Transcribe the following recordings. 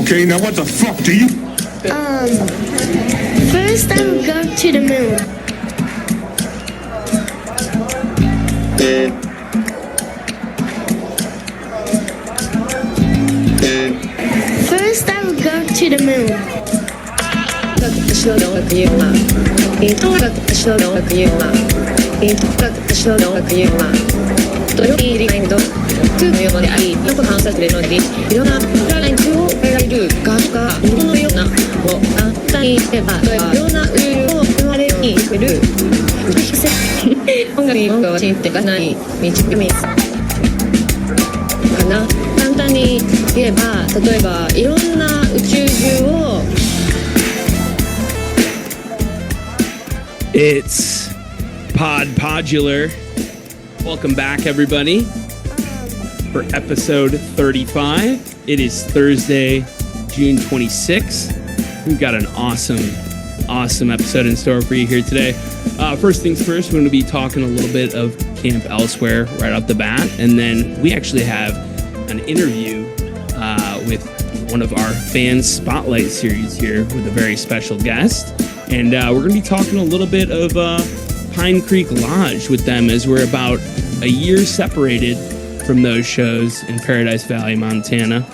Okay, now what the fuck do you? First I would go to the moon. First I would go to the moon. It's Podular. Welcome back, everybody, for episode 35. It is Thursday, June 26th. We've got an awesome episode in store for you here today. First things first, we're going to be talking a little bit of Camp Elsewhere right off the bat, and then we actually have an interview with one of our fan spotlight series here with a very special guest. And we're going to be talking a little bit of Pine Creek Lodge with them, as we're about a year separated from those shows in Paradise Valley, Montana.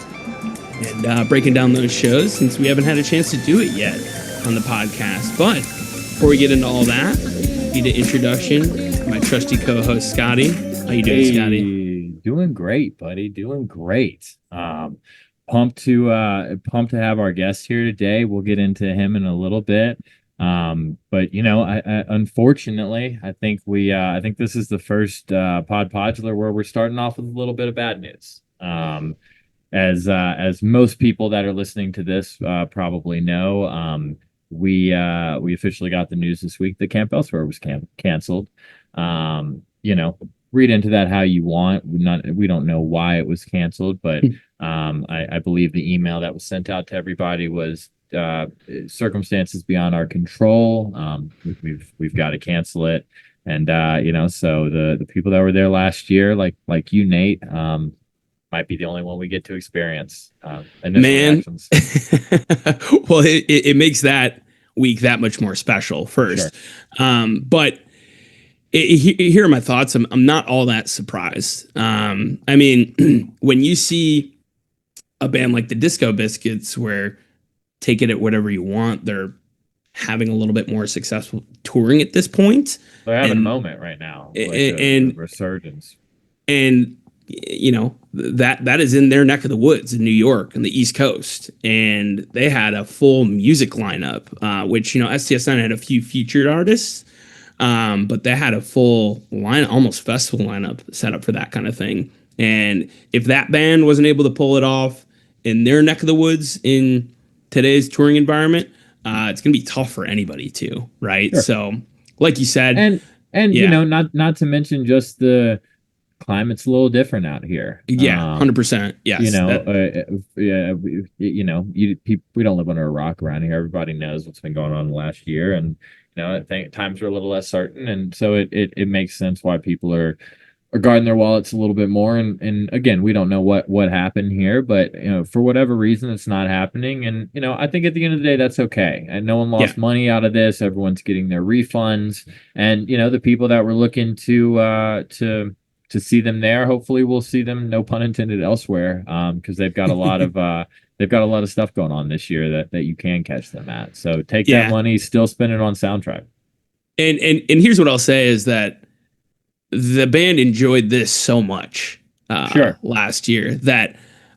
And breaking down those shows, since we haven't had a chance to do it yet on the podcast. But before we get into all that, need an introduction. My trusty co-host, Scotty. How you doing, Scotty? Doing great, buddy. Doing great. Pumped to have our guest here today. We'll get into him in a little bit. But you know, I unfortunately, I think this is the first Podular where we're starting off with a little bit of bad news. As most people that are listening to this probably know, we officially got the news this week that Camp Elsewhere was canceled. You know, read into that how you want. We don't know why it was canceled, but I believe the email that was sent out to everybody was circumstances beyond our control. We've got to cancel it, and you know, so the people that were there last year, like you, Nate, might be the only one we get to experience. Man, well, it makes that week that much more special. First, sure. But here are my thoughts. I'm not all that surprised. I mean, when you see a band like the Disco Biscuits, where take it at whatever you want, they're having a little bit more successful touring at this point. They're having a moment right now, like a resurgence. And you know, that is in their neck of the woods in New York and the East Coast, and they had a full music lineup, which, you know, STSN had a few featured artists, but they had a full line, almost festival lineup set up for that kind of thing. And if that band wasn't able to pull it off in their neck of the woods in today's touring environment, it's gonna be tough for anybody to, right? Sure. So, like you said, and yeah. You know, not to mention just the climate's a little different out here. Yeah, 100%. Yes. You know, we don't live under a rock around here. Everybody knows what's been going on last year, and you know, I think times are a little less certain, and so it makes sense why people are guarding their wallets a little bit more. And again, we don't know what happened here, but you know, for whatever reason, it's not happening. And you know, I think at the end of the day, that's okay. And no one lost money out of this. Everyone's getting their refunds, and you know, the people that were looking to see them there, hopefully we'll see them, no pun intended, elsewhere, because they've got a lot of stuff going on this year that you can catch them at. So take that money, still spend it on soundtrack. And here's what I'll say is that the band enjoyed this so much last year that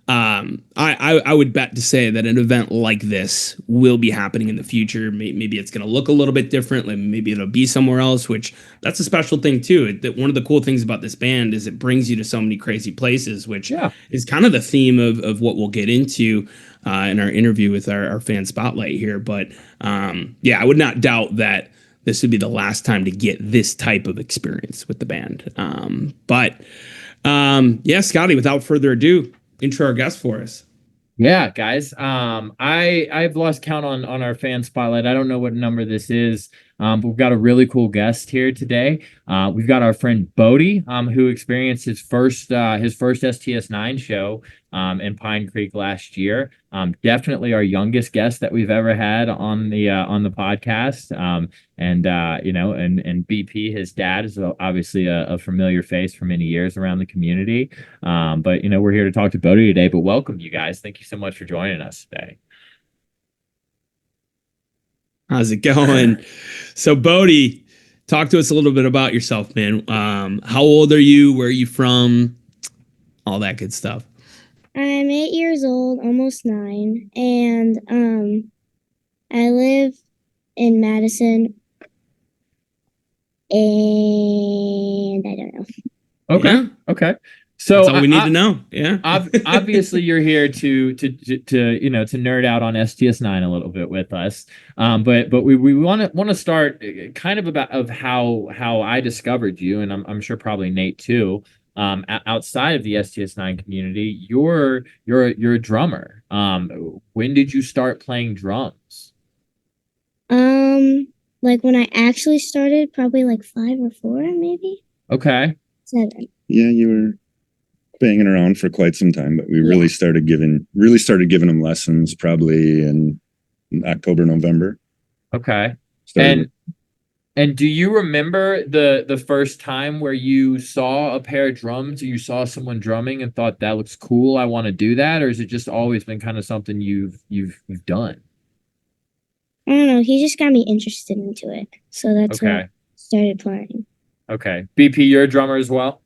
I would bet to say that an event like this will be happening in the future. Maybe it's going to look a little bit different. Like maybe it'll be somewhere else, which that's a special thing too. That one of the cool things about this band is it brings you to so many crazy places, which is kind of the theme of what we'll get into in our interview with our fan spotlight here. But I would not doubt that this would be the last time to get this type of experience with the band. Scotty, without further ado, intro our guest for us. Yeah, guys. I've lost count on our fan spotlight. I don't know what number this is. But we've got a really cool guest here today. We've got our friend Bodie, who experienced his first STS9 show in Pine Creek last year. Definitely our youngest guest that we've ever had on the podcast. And BP, his dad, is obviously a familiar face for many years around the community. But we're here to talk to Bodie today. But welcome, you guys. Thank you so much for joining us today. How's it going? So, Bodie, talk to us a little bit about yourself, man. How old are you? Where are you from? All that good stuff. I'm 8 years old, almost 9, and I live in Madison, and I don't know. Okay. Yeah. Okay. So that's all we need to know. Yeah. Obviously, you're here to nerd out on STS9 a little bit with us. But we want to start kind of about how I discovered you, and I'm sure probably Nate too. Outside of the STS9 community, you're a drummer. When did you start playing drums? Like when I actually started, probably like 5 or 4, maybe. Okay. 7. Yeah, you were banging around for quite some time, but we really started giving them lessons probably in October, November. Okay. And do you remember the first time where you saw a pair of drums, or you saw someone drumming and thought that looks cool, I want to do that, or has it just always been kind of something you've done? I don't know. He just got me interested into it, so that's why I started playing. Okay. BP, you're a drummer as well?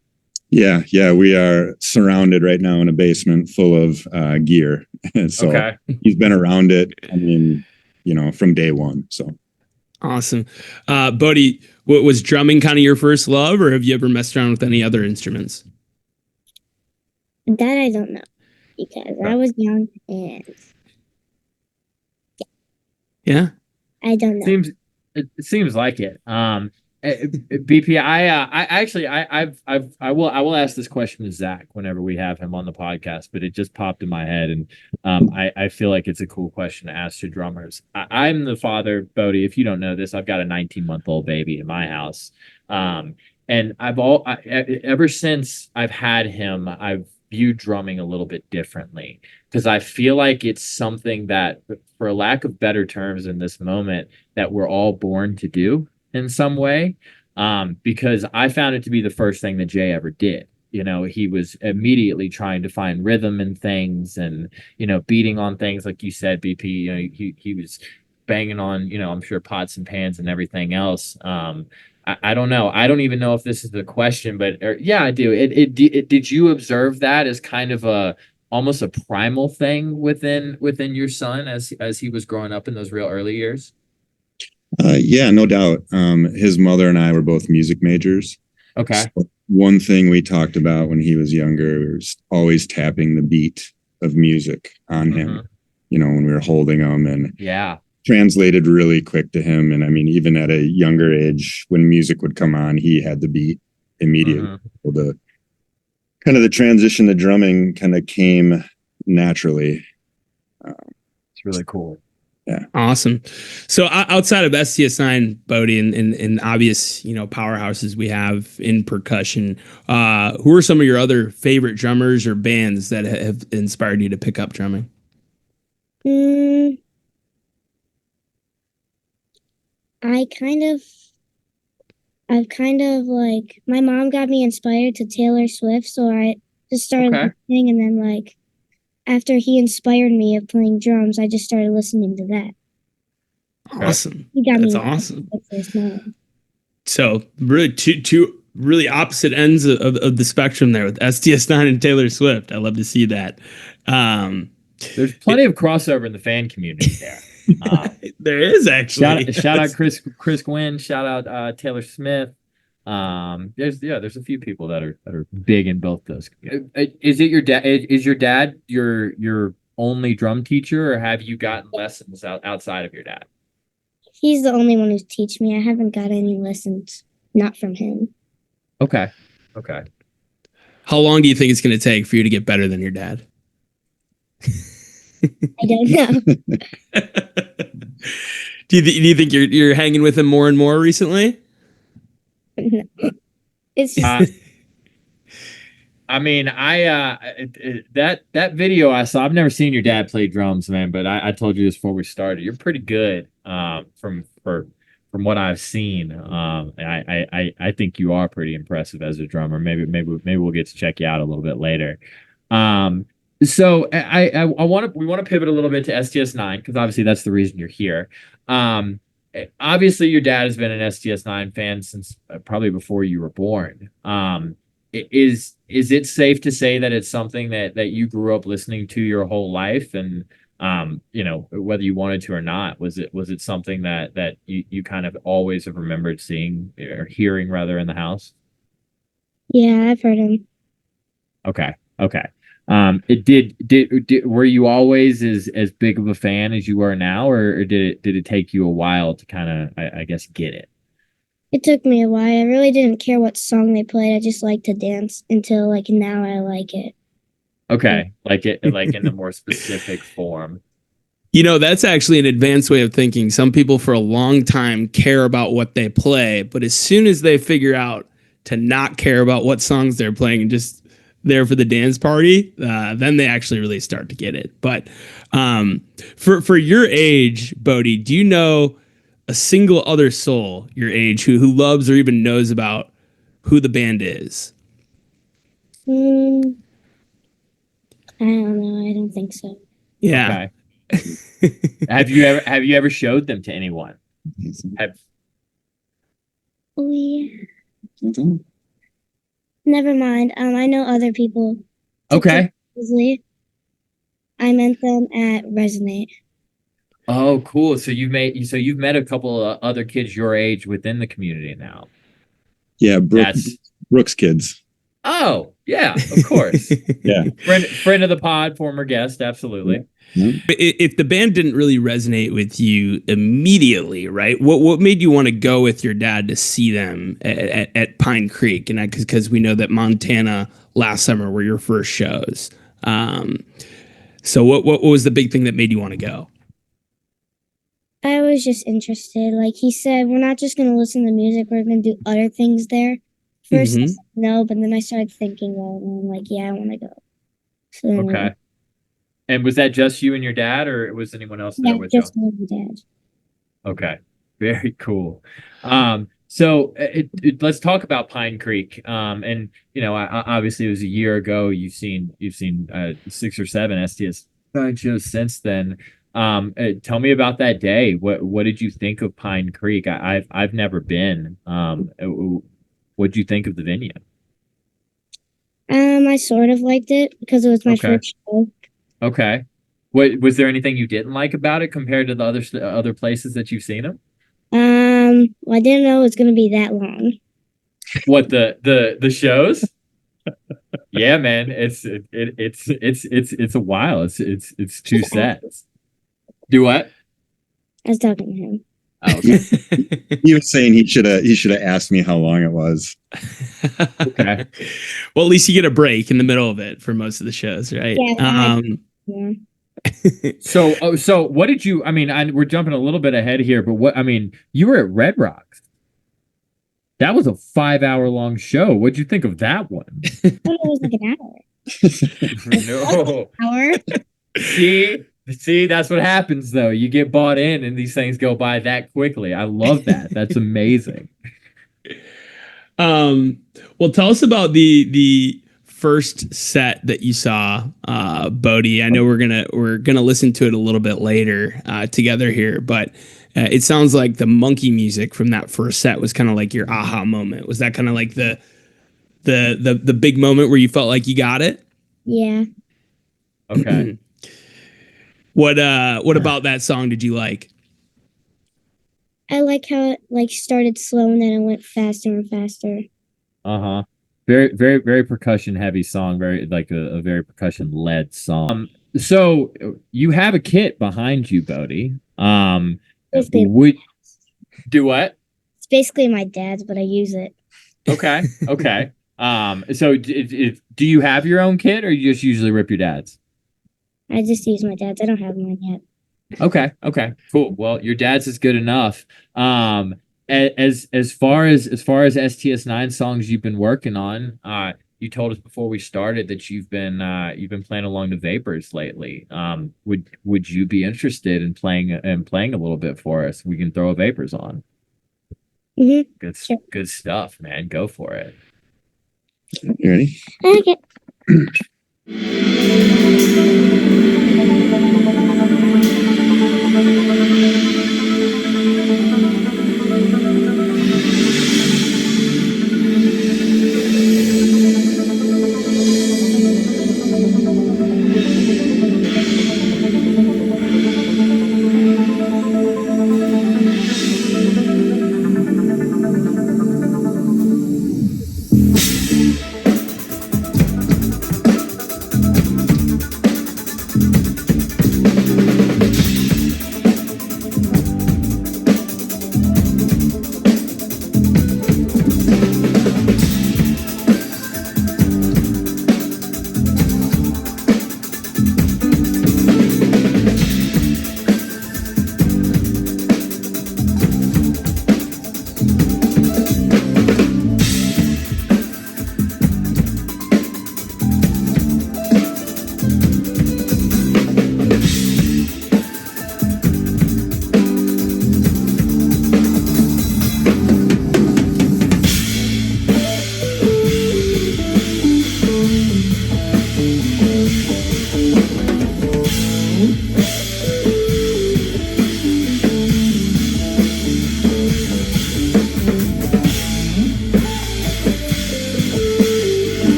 Yeah, we are surrounded right now in a basement full of gear. So he's been around it, I mean, from day one. So awesome. Bodie, was drumming kind of your first love, or have you ever messed around with any other instruments? That I don't know, because I was young and yeah. I don't know. It seems like it. BP, I will ask this question to Zach whenever we have him on the podcast, but it just popped in my head, and I feel like it's a cool question to ask to drummers. I'm the father, Bodie. If you don't know this, I've got a 19-month-old baby in my house, and ever since I've had him, I've viewed drumming a little bit differently, because I feel like it's something that, for lack of better terms in this moment, that we're all born to do in some way, because I found it to be the first thing that Jay ever did. He was immediately trying to find rhythm in things, and beating on things like you said, BP. He was banging on, I'm sure, pots and pans and everything else. I don't know. I don't even know if this is the question, but yeah, I do. Did you observe that as kind of almost a primal thing within your son as he was growing up in those real early years? Yeah, no doubt. His mother and I were both music majors. Okay. So one thing we talked about when he was younger was always tapping the beat of music on him, when we were holding him, and translated really quick to him. And I mean, even at a younger age, when music would come on, he had the beat immediately. So the transition to drumming kind of came naturally. It's really cool. Yeah. Awesome. So outside of STS9, Bodie, and obvious, powerhouses we have in percussion, who are some of your other favorite drummers or bands that have inspired you to pick up drumming? I've kind of like, my mom got me inspired to Taylor Swift, so I just started listening, and then after he inspired me of playing drums, I just started listening to that. Awesome. He got That's me awesome. So really two really opposite ends of the spectrum there with STS9 and Taylor Swift. I love to see that. There's plenty of crossover in the fan community there. There is actually. Shout out Chris Gwynn. Shout out Taylor Smith. There's a few people that are big in both those. Is it your dad? Is your dad your only drum teacher, or have you gotten lessons outside of your dad? He's the only one who's teach me. I haven't got any lessons, not from him. Okay. How long do you think it's going to take for you to get better than your dad? I don't know. Do you think you're hanging with him more and more recently? It's just I mean, that video I saw, I've never seen your dad play drums, man, but I told you this before we started. You're pretty good, from what I've seen. I think you are pretty impressive as a drummer. Maybe we'll get to check you out a little bit later. So we want to pivot a little bit to STS9 because obviously that's the reason you're here. Obviously your dad has been an STS9 fan since probably before you were born. Is it safe to say that it's something that you grew up listening to your whole life, and whether you wanted to or not, was it something that you kind of always have remembered seeing or hearing rather in the house? Yeah, I've heard him. Okay. Were you always as big of a fan as you are now, or did it take you a while to kind of I guess get it? It took me a while. I really didn't care what song they played. I just liked to dance until like now I like it. Okay, like in the more specific form. That's actually an advanced way of thinking. Some people for a long time care about what they play, but as soon as they figure out to not care about what songs they're playing and just there for the dance party, then they actually really start to get it. But for your age, Bodie, do you know a single other soul your age who loves or even knows about who the band is? I don't know. I don't think so. Yeah. Okay. Have you ever showed them to anyone? Never mind. I know other people. Okay. I met them at Resonate. Oh, cool. So you've met a couple of other kids your age within the community now. Yeah, Brooks kids. Oh, yeah, of course. Yeah. Friend of the pod, former guest, absolutely. If the band didn't really resonate with you immediately, right? What made you want to go with your dad to see them at Pine Creek? And because we know that Montana last summer were your first shows. So what was the big thing that made you want to go? I was just interested. Like he said, we're not just going to listen to music. We're going to do other things there. First, I said no, but then I started thinking, well, and I'm like, yeah, I want to go. So okay. And was that just you and your dad, or was anyone else there with you? Just me and my dad. Okay. Very cool. So let's talk about Pine Creek. And obviously it was a year ago. You've seen 6 or 7 STS9 shows since then. Tell me about that day. What did you think of Pine Creek? I've never been. What'd you think of the venue? I sort of liked it because it was my first show. Okay. What was there anything you didn't like about it compared to the other places that you've seen them? Well, I didn't know it was going to be that long. What the shows? Yeah, man, it's a while. It's 2 sets. Do what? I was talking to him. Oh, okay. He was saying he should have asked me how long it was. Okay. Well, at least you get a break in the middle of it for most of the shows, right? Yeah. Yeah. So what did you? I mean, we're jumping a little bit ahead here, but you were at Red Rocks. That was a 5-hour long show. What'd you think of that one? It was like an hour. No. Hour. See, that's what happens though. You get bought in, and these things go by that quickly. I love that. That's amazing. Well, tell us about the first set that you saw, Bodie. I know we're gonna listen to it a little bit later together here, but it sounds like the monkey music from that first set was kind of like your aha moment. Was that kind of like the big moment where you felt like you got it? Yeah. Okay. What about that song did you like? I like how it started slow and then it went faster and faster. Uh-huh. Very, very, very percussion heavy song. Very like a very percussion led song. So you have a kit behind you, Bodie. Would do what? It's basically my dad's, but I use it. Okay. Okay. So do you have your own kit, or you just usually rip your dad's? I just use my dad's. I don't have mine yet. Okay. Cool. Well, your dad's is good enough. As far as STS9 songs you've been working on, you told us before we started that you've been playing along the Vapors lately. Would you be interested in playing a little bit for us? We can throw a Vapors on. Mm-hmm. Good stuff, man. Go for it. You ready? Okay.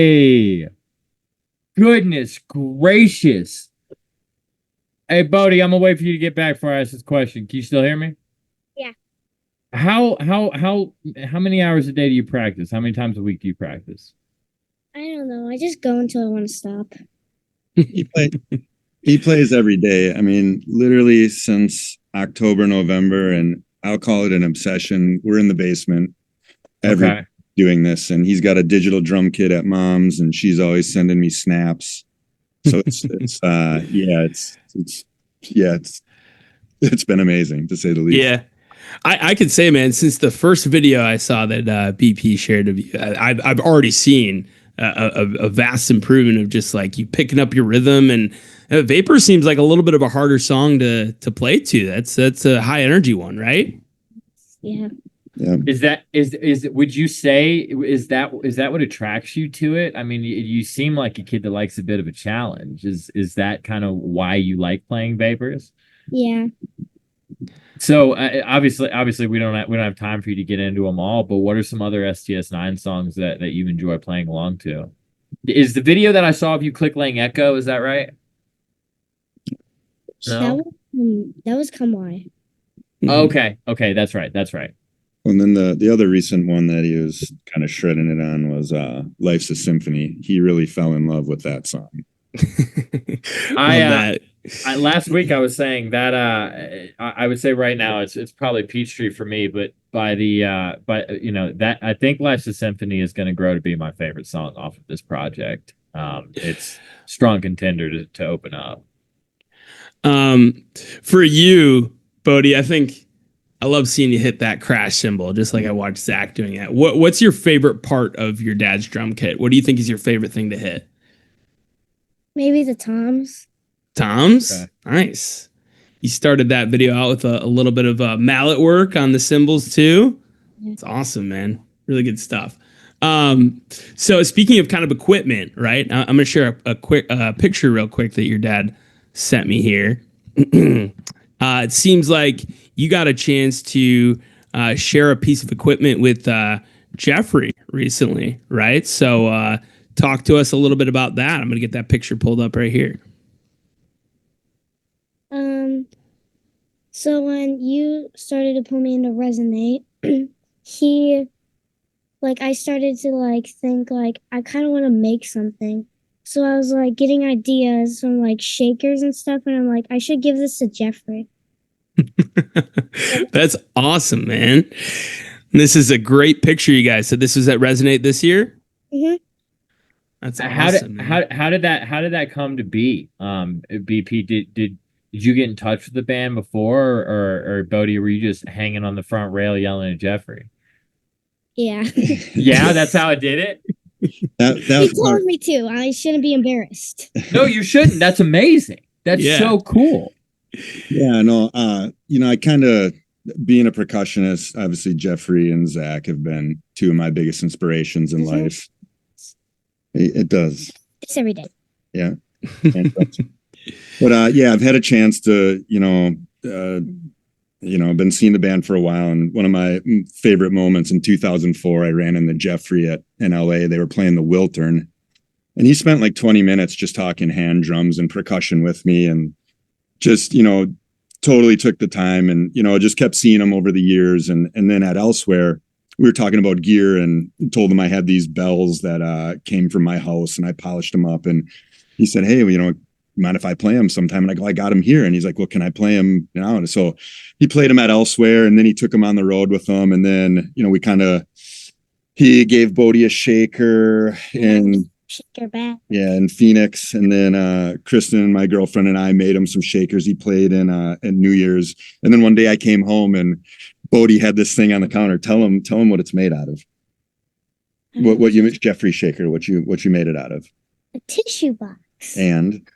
way. Goodness gracious. Hey, Bodie, I'm gonna wait for you to get back before I ask this question. Can you still hear me? Yeah. How many hours a day do you practice? How many times a week do you practice? I don't know. I just go until I want to stop. He plays every day. I mean, literally since October, November, and I'll call it an obsession. We're in the basement doing this, and he's got a digital drum kit at mom's, and she's always sending me snaps. So it's been amazing to say the least. Yeah. I could say, man, since the first video I saw that BP shared of you, I've already seen a vast improvement of just like you picking up your rhythm, and Vapor seems like a little bit of a harder song to play to. That's a high energy one, right? Yeah. Yeah. Would you say is that what attracts you to it? I mean, you seem like a kid that likes a bit of a challenge. Is that kind of why you like playing Vapors? Yeah. So obviously we don't have time for you to get into them all, but what are some other STS9 songs that you enjoy playing along to? Is the video that I saw of you click-laying Echo, is that right? No? That was Come Why. Okay, that's right. And then the other recent one that he was kind of shredding it on was Life's a Symphony. He really fell in love with that song. Last week I was saying that I would say right now it's probably Peachtree for me, but that I think Life's a Symphony is going to grow to be my favorite song off of this project. It's strong contender to open up. For you, Bodie, I think I love seeing you hit that crash cymbal, just like I watched Zach doing it. What's your favorite part of your dad's drum kit? What do you think is your favorite thing to hit? Maybe the toms. Toms? Okay. Nice. You started that video out with a little bit of mallet work on the cymbals too. It's awesome, man. Really good stuff. So speaking of kind of equipment, right? I'm going to share a quick picture real quick that your dad sent me here. It seems like you got a chance to share a piece of equipment with Jeffrey recently, right? So talk to us a little bit about that. I'm going to get that picture pulled up right here. So when you started to pull me into Resonate, I started to think I kind of want to make something. So I was getting ideas from shakers and stuff, and I'm like, I should give this to Jeffrey. That's awesome, man. This is a great picture, you guys. So this was at Resonate this year? Mm-hmm. That's awesome. How did that come to be? BP, did you get in touch with the band before, or Bodie, were you just hanging on the front rail yelling at Jeffrey? Yeah. Yeah, that's how it did it? He told me to. I shouldn't be embarrassed. No, you shouldn't. That's amazing. That's so cool. Yeah, no, I kind of, being a percussionist, obviously Jeffrey and Zach have been two of my biggest inspirations in life. It does. It's every day. Yeah. But I've had a chance to, I've been seeing the band for a while, and one of my favorite moments in 2004, I ran into Jeffrey in LA. They were playing the Wiltern, and he spent 20 minutes just talking hand drums and percussion with me, and just, totally took the time, and, just kept seeing him over the years. And then at Elsewhere, we were talking about gear, and told him I had these bells that came from my house, and I polished them up. And he said, hey, mind if I play him sometime? And I go, I got him here. And he's like, well, can I play him now? And so he played him at Elsewhere, and then he took him on the road with him. And then, he gave Bodie a shaker and shaker back. Yeah, in Phoenix. And then Kristen, my girlfriend, and I made him some shakers he played in New Year's. And then one day I came home and Bodie had this thing on the counter. Tell him what it's made out of. What you Jeffrey shaker, what you made it out of. A tissue box. And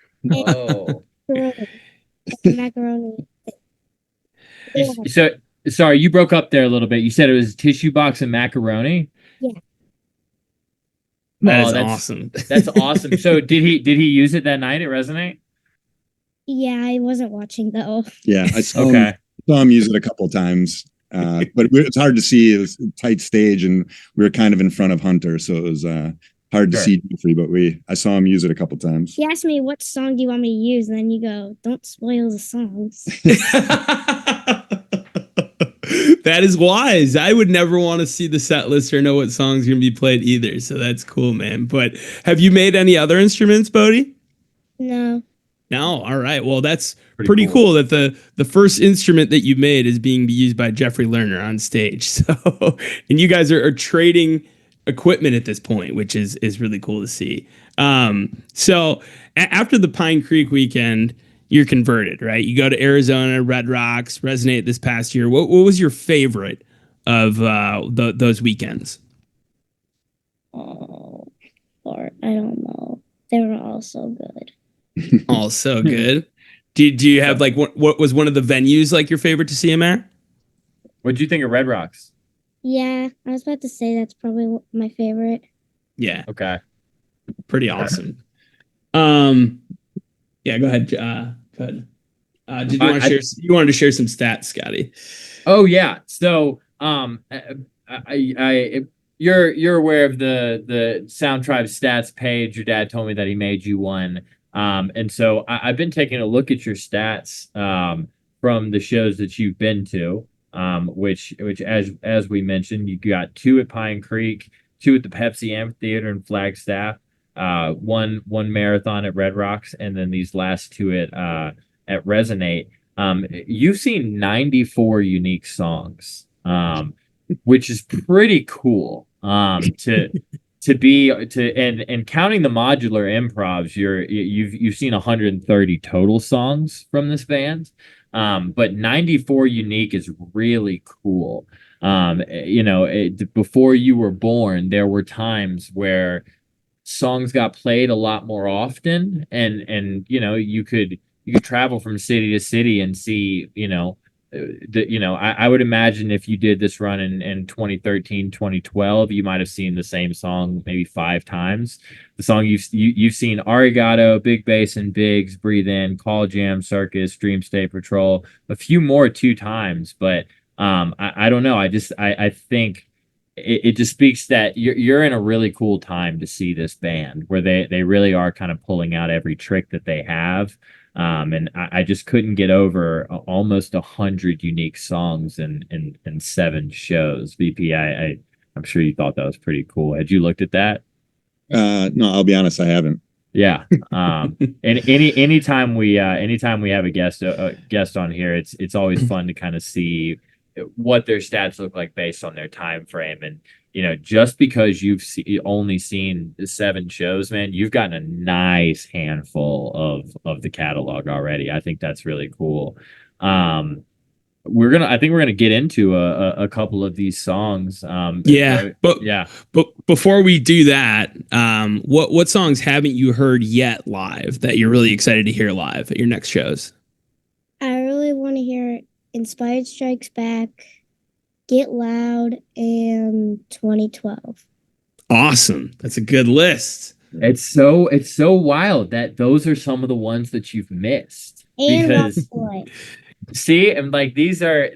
macaroni. So sorry, you broke up there a little bit. You said it was tissue box and macaroni? Yeah. That's awesome. That's awesome. So did he use it that night at Resonate? Yeah, I wasn't watching though. Yeah, I saw him use it a couple times. But it's hard to see. It was a tight stage, and we were kind of in front of Hunter, so it was hard to see Jeffrey, but I saw him use it a couple times. He asked me, what song do you want me to use? And then you go, don't spoil the songs. That is wise. I would never want to see the set list or know what songs are going to be played either. So that's cool, man. But have you made any other instruments, Bodie? No. No. All right. Well, that's pretty cool that the first instrument that you made is being used by Jeffrey Lerner on stage. So, and you guys are trading equipment at this point, which is really cool to see. So after the Pine Creek weekend, you're converted, right? You go to Arizona, Red Rocks, Resonate this past year. What was your favorite of those weekends? Oh, Lord, I don't know. They were all so good. All so good. Do you have like what was one of the venues like your favorite to see him at? What'd you think of Red Rocks? Yeah, I was about to say that's probably my favorite. Yeah. Okay. Pretty awesome. Yeah, go ahead. Go ahead. Did you want to share? You wanted to share some stats, Scotty? Oh yeah. So, you're aware of the Sound Tribe stats page. Your dad told me that he made you one. And so I've been taking a look at your stats from the shows that you've been to, which as we mentioned, you got 2 at Pine Creek, 2 at the Pepsi Amphitheater in Flagstaff, one marathon at Red Rocks, and then these last 2 at Resonate. You've seen 94 unique songs, which is pretty cool. To be and counting the modular improvs, you've seen 130 total songs from this band, but 94 unique is really cool. Before you were born, there were times where songs got played a lot more often, and you could travel from city to city and see, I would imagine if you did this run in 2013, 2012, you might have seen the same song maybe 5 times. The song you've seen Arigato, Big Bass and Biggs, Breathe In, Call Jam, Circus, Dream State Patrol, a few more 2 times, but I don't know. I think it just speaks that you're in a really cool time to see this band where they really are kind of pulling out every trick that they have. And I just couldn't get over almost 100 unique songs in 7 shows. BP, I'm sure you thought that was pretty cool. Had you looked at that? No, I'll be honest, I haven't. Yeah. And anytime we have a guest on here, it's always fun to kind of see what their stats look like based on their time frame. And just because you've only seen 7 shows, man, you've gotten a nice handful of the catalog already. I think that's really cool. I think we're gonna get into a couple of these songs. But before we do that, what songs haven't you heard yet live that you're really excited to hear live at your next shows? I really want to hear Inspired Strikes Back, Get Loud, and 2012. Awesome. That's a good list. It's so wild that those are some of the ones that you've missed. And because see, and like these are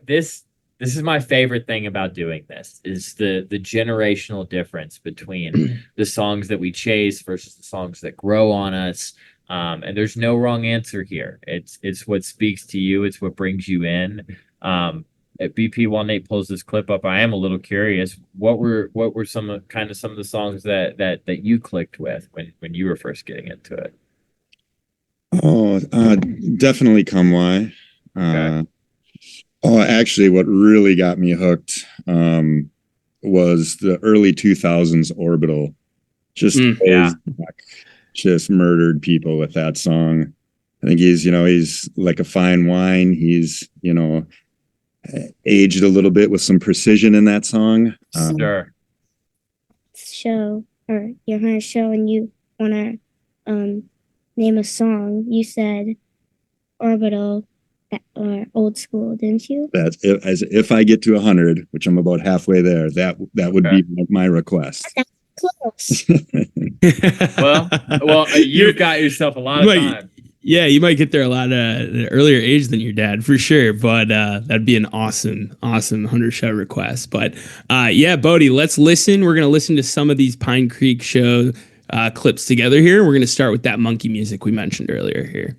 this is my favorite thing about doing this is the generational difference between the songs that we chase versus the songs that grow on us. And there's no wrong answer here. It's what speaks to you. It's what brings you in. At BP, while Nate pulls this clip up, I am a little curious. What were some of the songs that you clicked with when you were first getting into it? Oh, definitely Come Why. Okay. Actually, what really got me hooked was the early 2000s Orbital. Just murdered people with that song. I think he's like a fine wine. He's, aged a little bit with some precision in that song. Sure. You're on a show and you want to name a song. You said Orbital or Old School, didn't you? That's if I get to 100, which I'm about halfway there, that would be my request. Close. well, you've got yourself a lot of time. Yeah, you might get there a lot at an earlier age than your dad for sure, but that'd be an awesome 100 show request. But yeah, Bodie, let's listen. We're gonna listen to some of these Pine Creek show clips together here. We're gonna start with that monkey music we mentioned earlier here.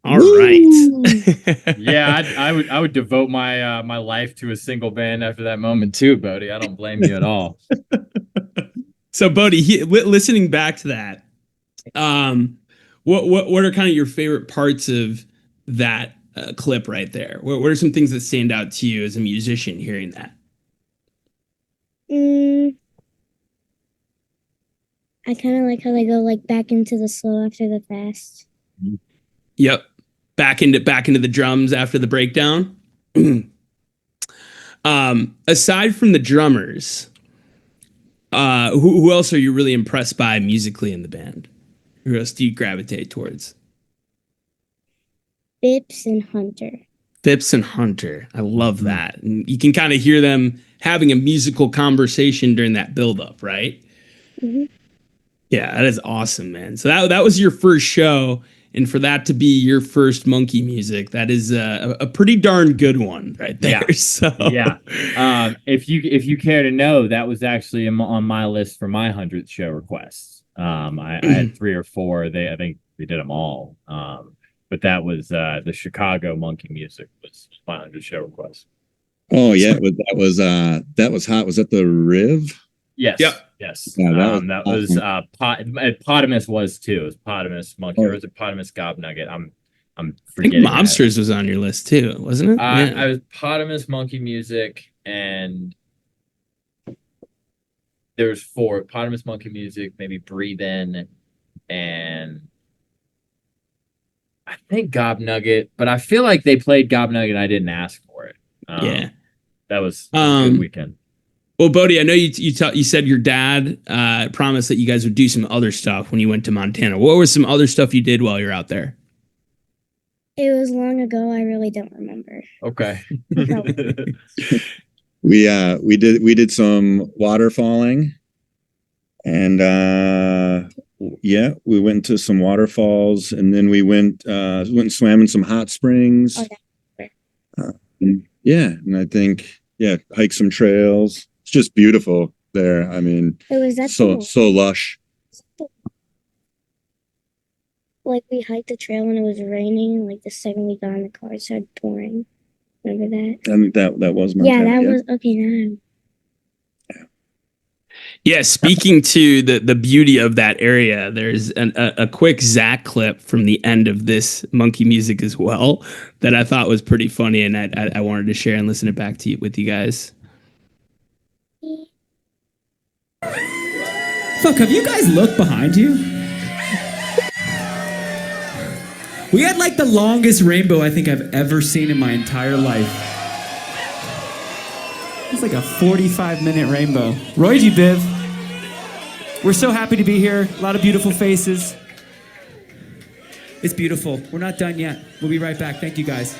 All right. Yeah, I would devote my my life to a single band after that moment too, Bodie. I don't blame you at all. So Bodie, listening back to that, what are kind of your favorite parts of that clip right there? What are some things that stand out to you as a musician hearing that? I kind of like how they go like back into the slow after the fast. Yep, back into the drums after the breakdown. Aside from the drummers, who else are you really impressed by musically in the band? Who else do you gravitate towards? Phipps and Hunter. Phipps and Hunter. I love that. And you can kind of hear them having a musical conversation during that buildup, right? Mm-hmm. Yeah, that is awesome, man. So that was your first show, and for that to be your first Monkey music, that is a pretty darn good one right there. Yeah. So yeah. If you care to know, that was actually on my list for my 100th show requests. I had 3 or 4. I think we did them all. But that was the Chicago Monkey music was my 100th show request. Oh yeah, that was hot. Was that the Riv? Yes. Yep. Yes. Yeah, that was Potamus was too. It was Potamus Monkey, or was it Potamus Gobnugget? I'm I think forgetting. Mobsters was on your list too, wasn't it? Yeah. I was Potamus Monkey music, and there was 4 Potamus Monkey music, maybe Breathe In, and I think Gobnugget, but I feel like they played Gobnugget and I didn't ask for it. Yeah. That was a good weekend. Well, Bodie, I know you said your dad promised that you guys would do some other stuff when you went to Montana. What was some other stuff you did while you're out there? It was long ago. I really don't remember. Okay. We did some waterfalling, and yeah, we went to some waterfalls, and then we went and swam in some hot springs. Okay. Yeah, and I think hike some trails. It's just beautiful there. I mean, so lush. Like we hiked the trail when it was raining. Like the second we got in the car, it started pouring. Remember that? I think that was Montana. Yeah, that was okay. Now. Yeah, speaking to the beauty of that area, there's a quick Zach clip from the end of this Monkey music as well that I thought was pretty funny, and I wanted to share and listen it back to you with you guys. Fuck, have you guys looked behind you? We had like the longest rainbow I think I've ever seen in my entire life. It's like a 45-minute rainbow. Roy G. Biv. We're so happy to be here. A lot of beautiful faces. It's beautiful. We're not done yet. We'll be right back. Thank you, guys.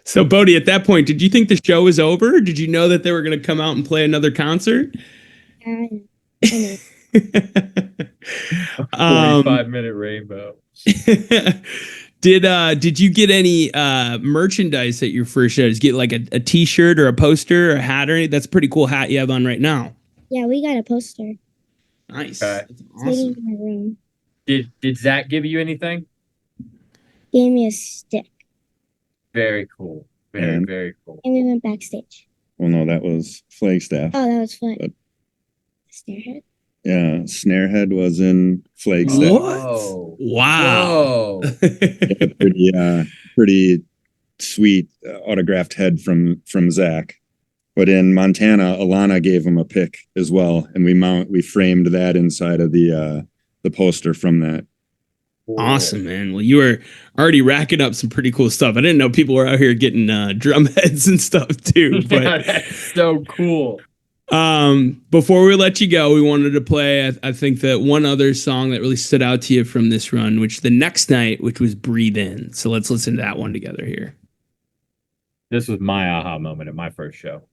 So, Bodie, at that point, did you think the show was over? Did you know that they were going to come out and play another concert? I know. 45-minute rainbow. Did you get any merchandise at your first show? Did you get like a t-shirt or a poster or a hat or anything? That's a pretty cool hat you have on right now. Yeah, we got a poster. Nice. Okay. That's It's hiding awesome. in my room. Did Zach give you anything? Gave me a stick, Very cool. Very cool. and we went backstage. Well, no, that was Flagstaff. Oh, that was fun. But- Snarehead. Yeah, Snarehead was in Flagstaff. What? Whoa. Wow. Whoa. Pretty sweet autographed head from Zach. But in Montana, Alana gave him a pick as well, and we framed that inside of the poster from that. Awesome, man. Well, you were already racking up some pretty cool stuff. I didn't know people were out here getting drum heads and stuff too. But Yeah, that's so cool. before we let you go, we wanted to play, I think, that one other song that really stood out to you from this run, which the next night, which was Breathe In. So let's listen to that one together here. This was my aha moment at my first show.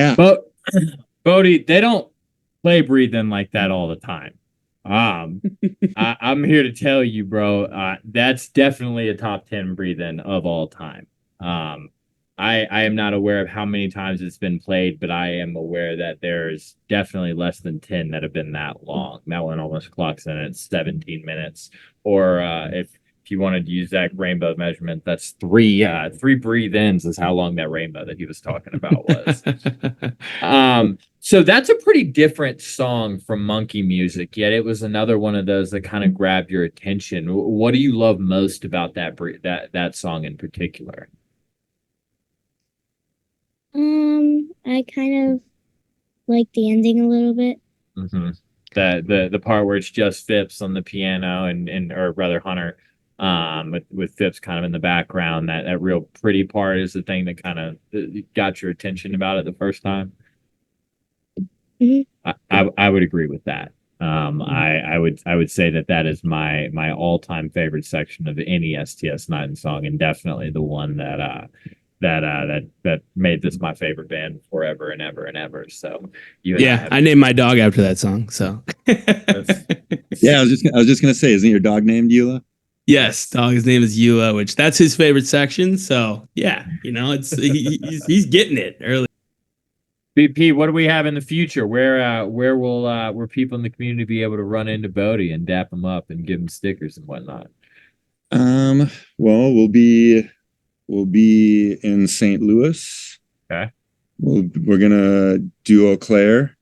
Yeah. But Bodie, they don't play Breathe In like that all the time. I'm here to tell you, bro, that's definitely a top 10 Breathe In of all time. I am not aware of how many times it's been played, but I am aware that there's definitely less than 10 that have been that long. That one almost clocks in at 17 minutes. Or if you wanted to use that rainbow measurement, that's three breathe ins is how long that rainbow that he was talking about was. So that's a pretty different song from Monkey Music, yet it was another one of those that kind of grabbed your attention. What do you love most about that song in particular? I kind of like the ending a little bit. Mm-hmm. The part where it's just Phipps on the piano and or rather Hunter, with Phipps kind of in the background. That real pretty part is the thing that kind of got your attention about it the first time. Mm-hmm. I would agree with that. I would say that is my all-time favorite section of any STS9 song, and definitely the one that made this my favorite band forever and ever and ever. So I named my dog after that song. So yeah, I was just gonna say, isn't your dog named Eula? Yes, dog's name is Eula, which that's his favorite section. So yeah, it's he's getting it early. BP, what do we have in the future? Where will people in the community be able to run into Bodie and dap him up and give him stickers and whatnot? Well, we'll be in St. Louis. Okay. We're gonna do Eau Claire.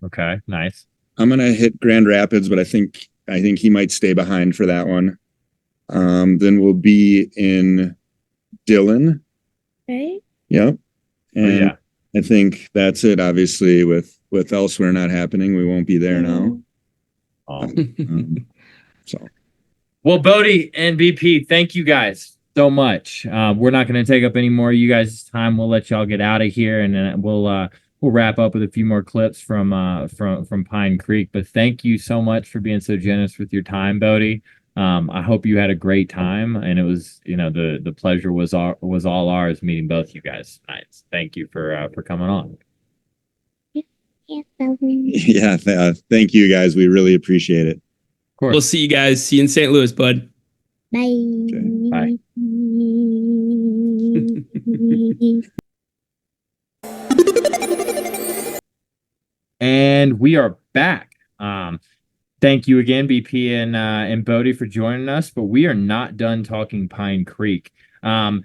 Okay, nice. I'm gonna hit Grand Rapids, but I think he might stay behind for that one. Then we'll be in Dillon. Right. Yep. And I think that's it. Obviously, with Elsewhere not happening, we won't be there now. So. Well, Bodie and BP, thank you guys so much. We're not going to take up any more of you guys' time. We'll let y'all get out of here, and then we'll wrap up with a few more clips from Pine Creek. But thank you so much for being so generous with your time, Bodie. I hope you had a great time, and it was, the pleasure was all ours meeting both you guys tonight. Thank you for coming on. Yeah, thank you guys. We really appreciate it. Of course. We'll see you guys. See you in St. Louis, bud. Bye. Okay. Bye. And we are back. Thank you again, BP and Bodie, for joining us. But we are not done talking Pine Creek. The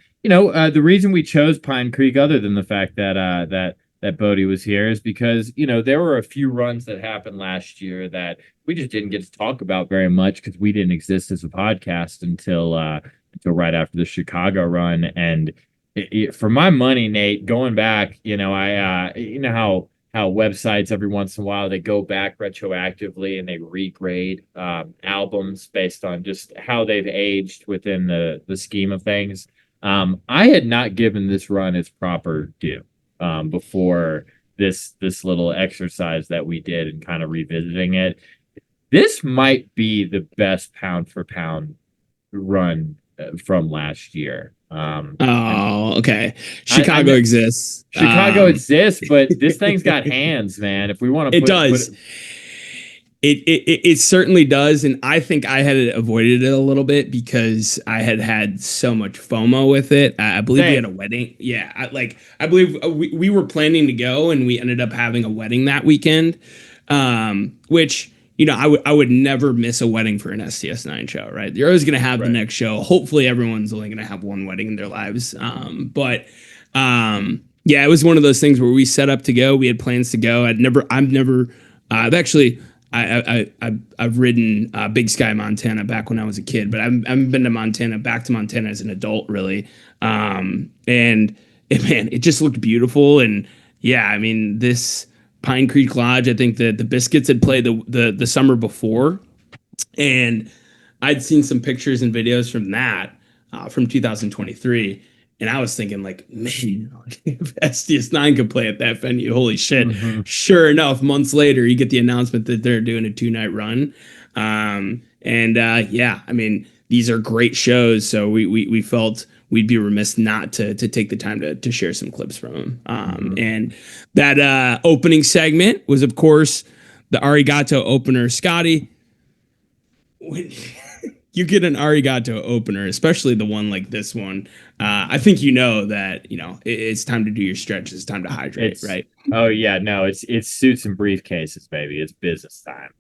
reason we chose Pine Creek, other than the fact that Bodie was here, is because there were a few runs that happened last year that we just didn't get to talk about very much because we didn't exist as a podcast until right after the Chicago run. And for my money, Nate, going back, how websites every once in a while they go back retroactively and they regrade albums based on just how they've aged within the scheme of things. I had not given this run its proper due before this little exercise that we did and kind of revisiting it. This might be the best pound for pound run from last year. Okay. Chicago exists. Chicago exists, but this thing's got hands, man. If we want to, it does. It certainly does, and I think I had avoided it a little bit because I had so much FOMO with it. I believe we had a wedding. Yeah, I believe we were planning to go, and we ended up having a wedding that weekend, which. I would never miss a wedding for an STS9 show, right? You're always going to have the next show. Hopefully everyone's only going to have one wedding in their lives. It was one of those things where we set up to go. We had plans to go. I've ridden Big Sky, Montana back when I was a kid, but I haven't been to back to Montana as an adult really. It just looked beautiful. And this Pine Creek Lodge, I think the Biscuits had played the summer before, and I'd seen some pictures and videos from that from 2023, and I was thinking like, man, if STS9 could play at that venue, holy shit. Mm-hmm. Sure enough, months later, you get the announcement that they're doing a 2-night run. These are great shows, so we felt we'd be remiss not to take the time to share some clips from him. And that opening segment was, of course, the Arigato opener. Scotty, when you get an Arigato opener, especially the one like this one, I think that it's time to do your stretch. It's time to hydrate, right? Oh yeah, no, it's suits and briefcases, baby. It's business time.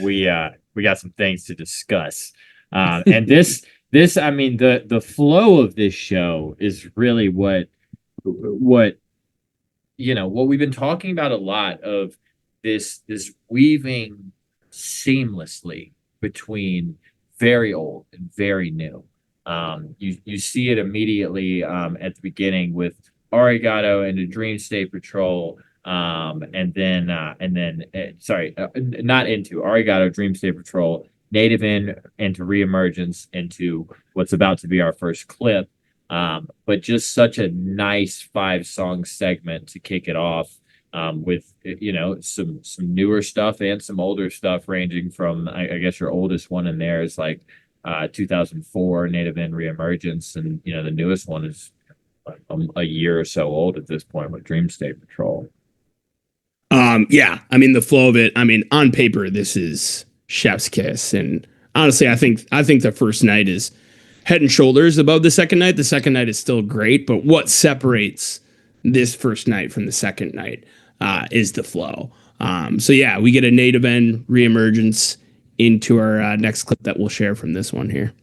We got some things to discuss, and this I mean the flow of this show is really what we've been talking about a lot, of this weaving seamlessly between very old and very new. You see it immediately at the beginning with Arigato and the Dream State Patrol, not into Arigato, Dream State Patrol, Native into Reemergence, into what's about to be our first clip. But just such a nice 5-song segment to kick it off, with some newer stuff and some older stuff, ranging from I guess your oldest one in there is like 2004 Native in Reemergence, and the newest one is a year or so old at this point with Dream State Patrol. Yeah, I mean the flow of it. I mean, on paper, this is chef's kiss, and honestly, I think the first night is head and shoulders above the second night. The second night is still great, but what separates this first night from the second night is the flow. So yeah, we get a Native End Reemergence into our next clip that we'll share from this one here.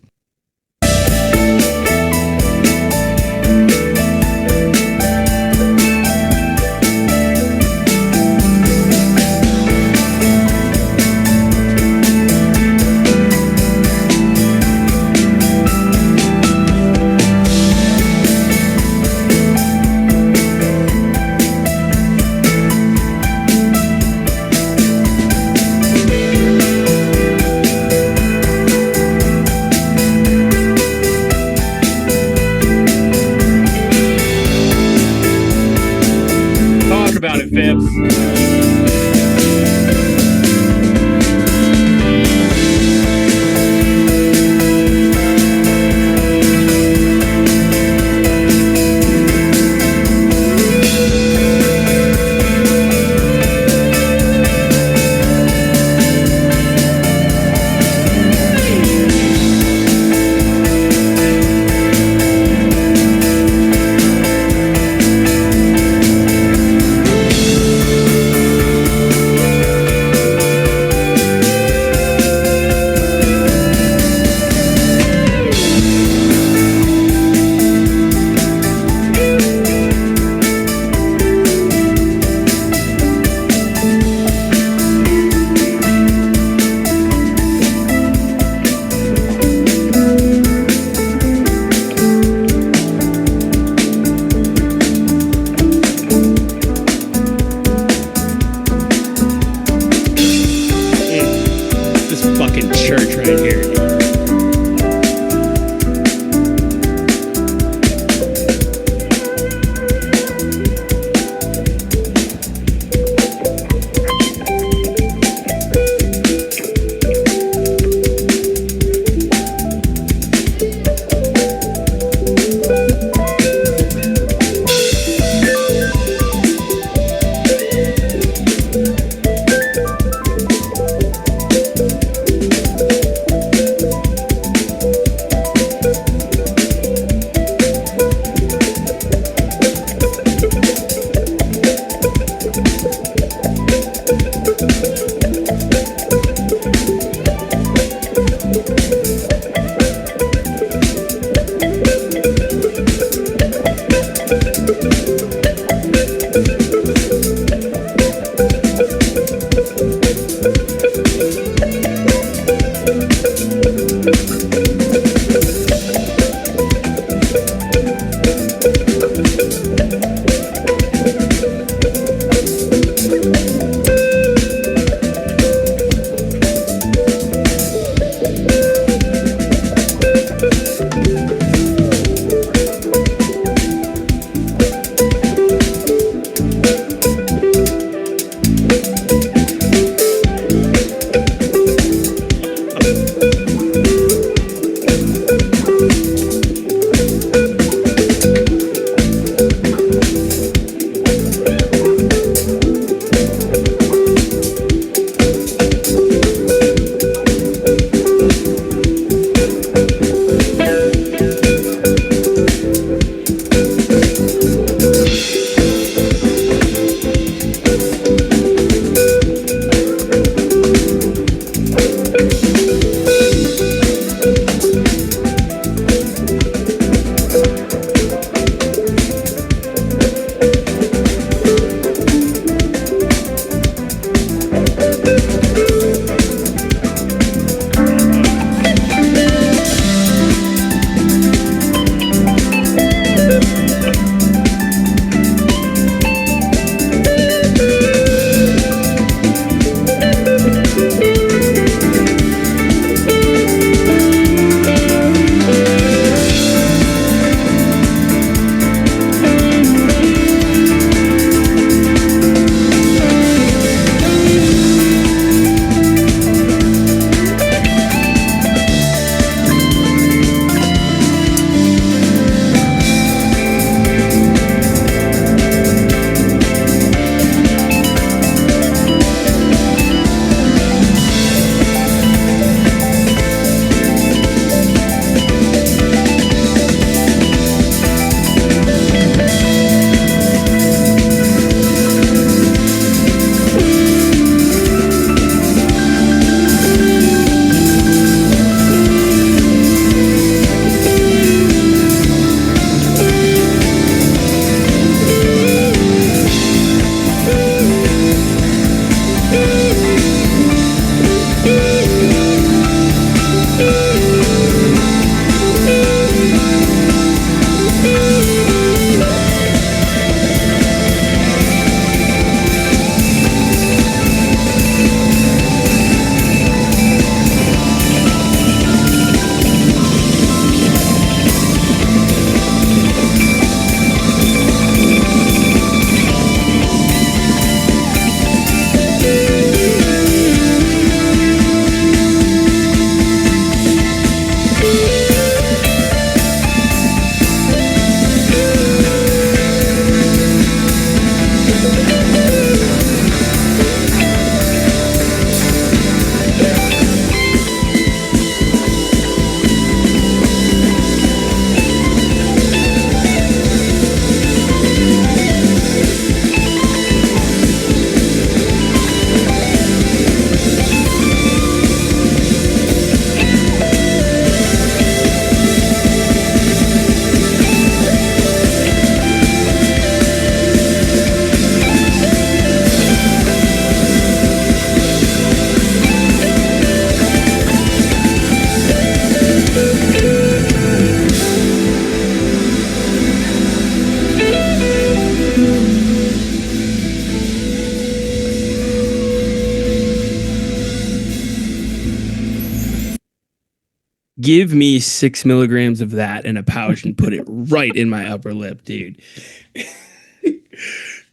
Give me 6 milligrams of that in a pouch and put it right in my upper lip, dude.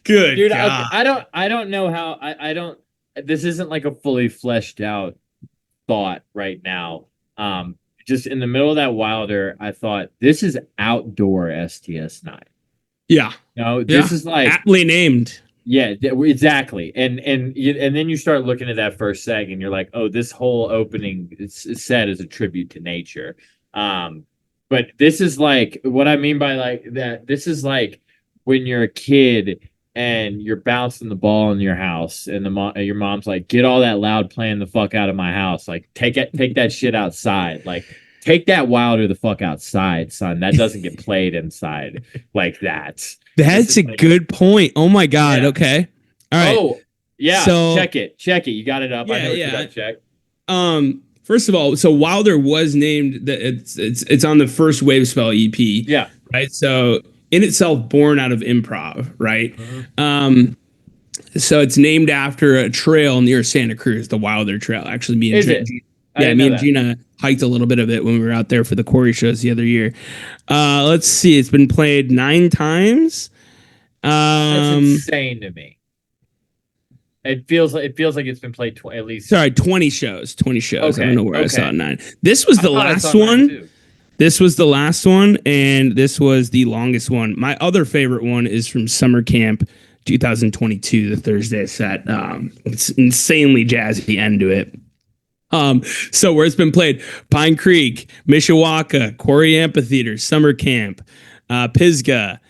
Good dude. God. I don't know how. I don't. This isn't like a fully fleshed out thought right now. Just in the middle of that Wilder, I thought this is outdoor STS9. Yeah. No, this is like aptly named. Yeah, exactly. And then you start looking at that first seg, and you're like, oh, this whole opening is set as a tribute to nature. But this is like what I mean by like that. This is like when you're a kid and you're bouncing the ball in your house, and your mom's like, get all that loud playing the fuck out of my house. Like, take that shit outside. Like, take that Wilder the fuck outside, son. That doesn't get played inside like that. That's a good point. Oh my God. Yeah. Okay. All right. Oh, yeah. So, check it. You got it up. Yeah, I know what you got to check. First of all, so Wilder was named. It's on the first Wavespell EP. Yeah. Right. So in itself, born out of improv. Right. Mm-hmm. So it's named after a trail near Santa Cruz, the Wilder Trail. Actually, me and Gina hiked a little bit of it when we were out there for the Corey shows the other year. Let's see. It's been played 9 times. That's insane to me. It feels like it's been played at least. Sorry, 20 shows. 20 shows. Okay. I don't know where I saw 9. This was the last one. This was the last one, and this was the longest one. My other favorite one is from Summer Camp 2022, the Thursday set. It's insanely jazzy end to it. So where it's been played: Pine Creek, Mishawaka, Quarry Amphitheater, Summer Camp, Pisgah.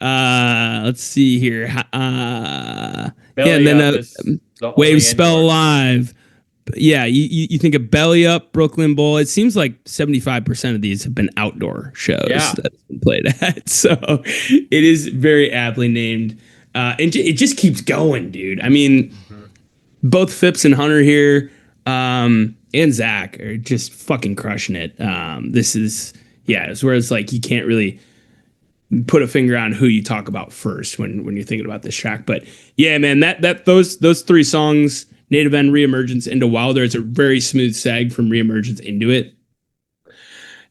Let's see here. And then Wavespell Live. Yeah, you think of Belly Up, Brooklyn Bowl. It seems like 75% of these have been outdoor shows that's been played at. So it is very aptly named. And it just keeps going, dude. I mean, both Phipps and Hunter here, and Zach are just fucking crushing it. This is, it's where it's like you can't really put a finger on who you talk about first when you're thinking about this track. But yeah, man, those 3 songs, Native End, Reemergence into Wilder, it's a very smooth seg from Reemergence into it.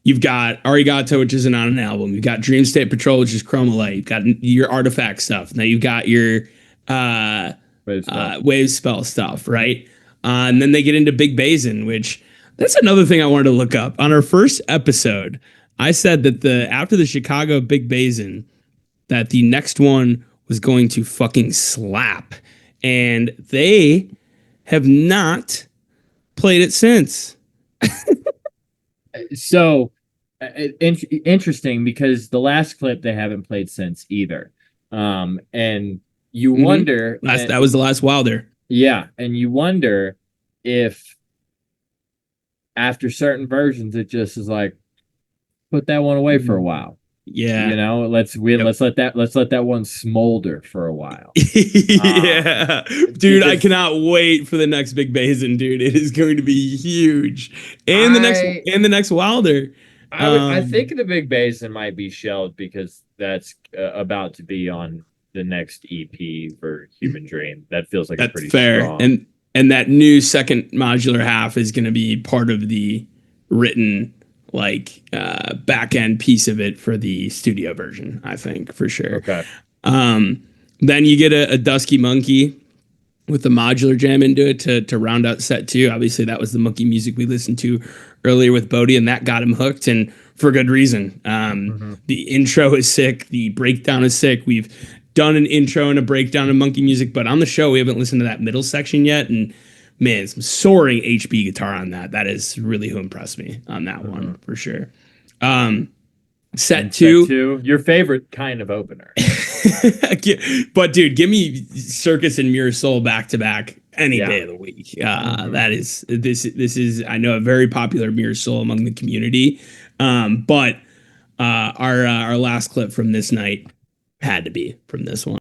You've got Arigato, which isn't on an album. You've got Dream State Patrol, which is Chromolite. You've got your Artifact stuff. Now you've got your Wavespell stuff, right? And then they get into Big Basin, which that's another thing I wanted to look up. On our first episode, I said that after the Chicago Big Basin, that the next one was going to fucking slap. And they have not played it since. So interesting, because the last clip they haven't played since either. And you wonder that was the last Wilder. Yeah, and you wonder if after certain versions it just is like, put that one away for a while. Yeah, you know, let's let that one smolder for a while. Yeah, dude, I cannot wait for the next Big Basin, dude. It is going to be huge, and the next Wilder. I think the Big Basin might be shelved because that's about to be on the next EP for Human Dream. That feels like that's a pretty fair. Strong. And that new second modular half is going to be part of the written back end piece of it for the studio version, I think, for sure. Okay. Then you get a Dusky Monkey with the modular jam into it to round out set 2. Obviously, that was the monkey music we listened to earlier with Bodie, and that got him hooked, and for good reason. The intro is sick. The breakdown is sick. We've done an intro and a breakdown of monkey music, but on the show, we haven't listened to that middle section yet, and man, some soaring HB guitar on that. That is really who impressed me on that one, for sure. Set 2. Your favorite kind of opener. But dude, give me Circus and Mirror Soul back to back any day of the week. That is this is, I know, a very popular Mirror Soul among the community. But our last clip from this night had to be from this one.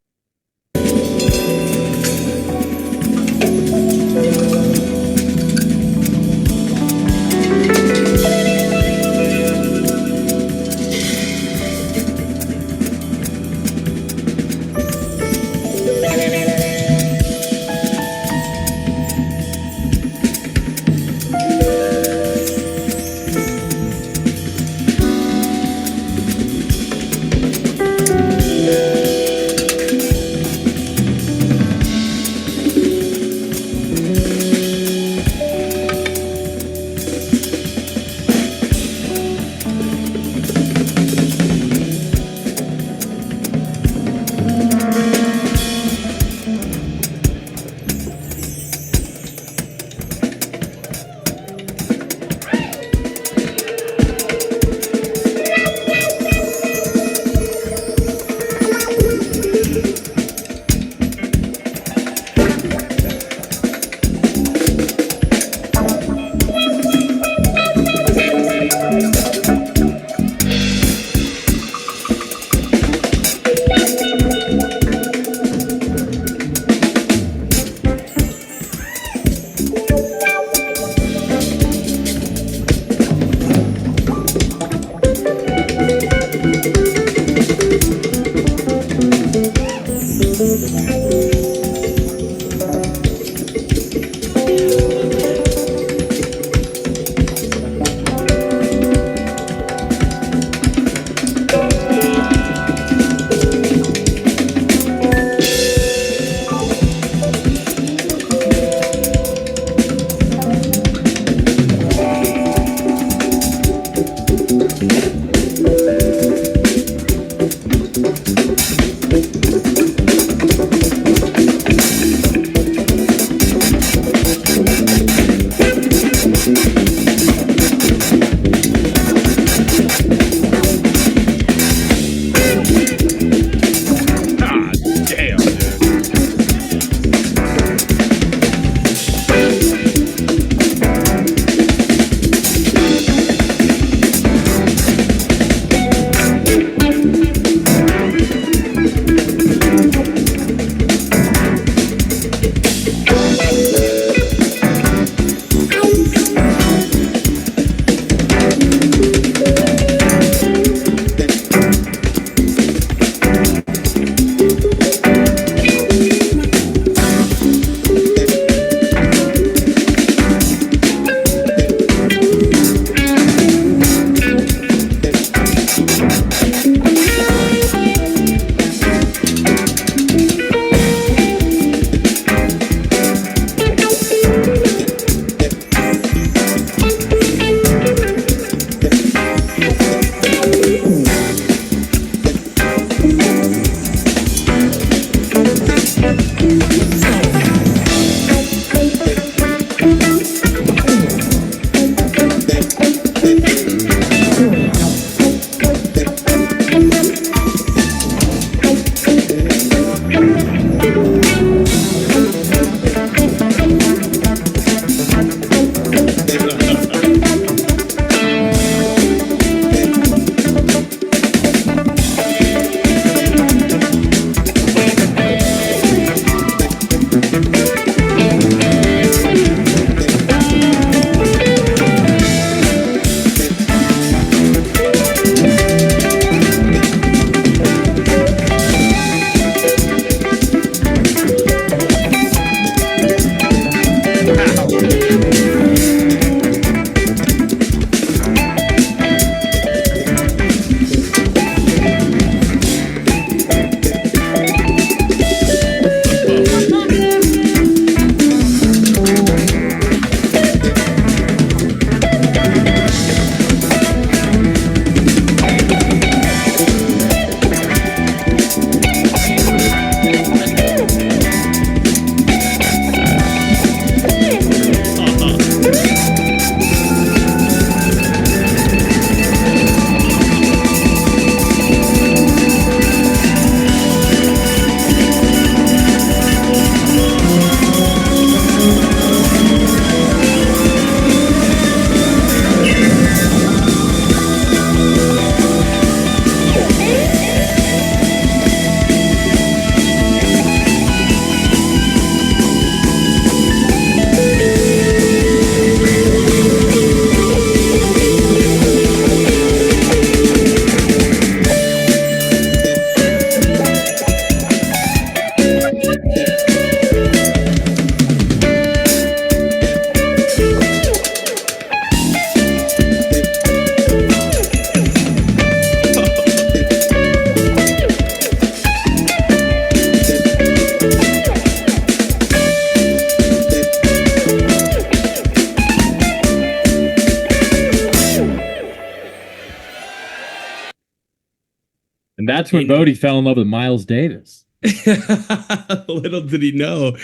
And that's when Bodie fell in love with Miles Davis. Little did he know.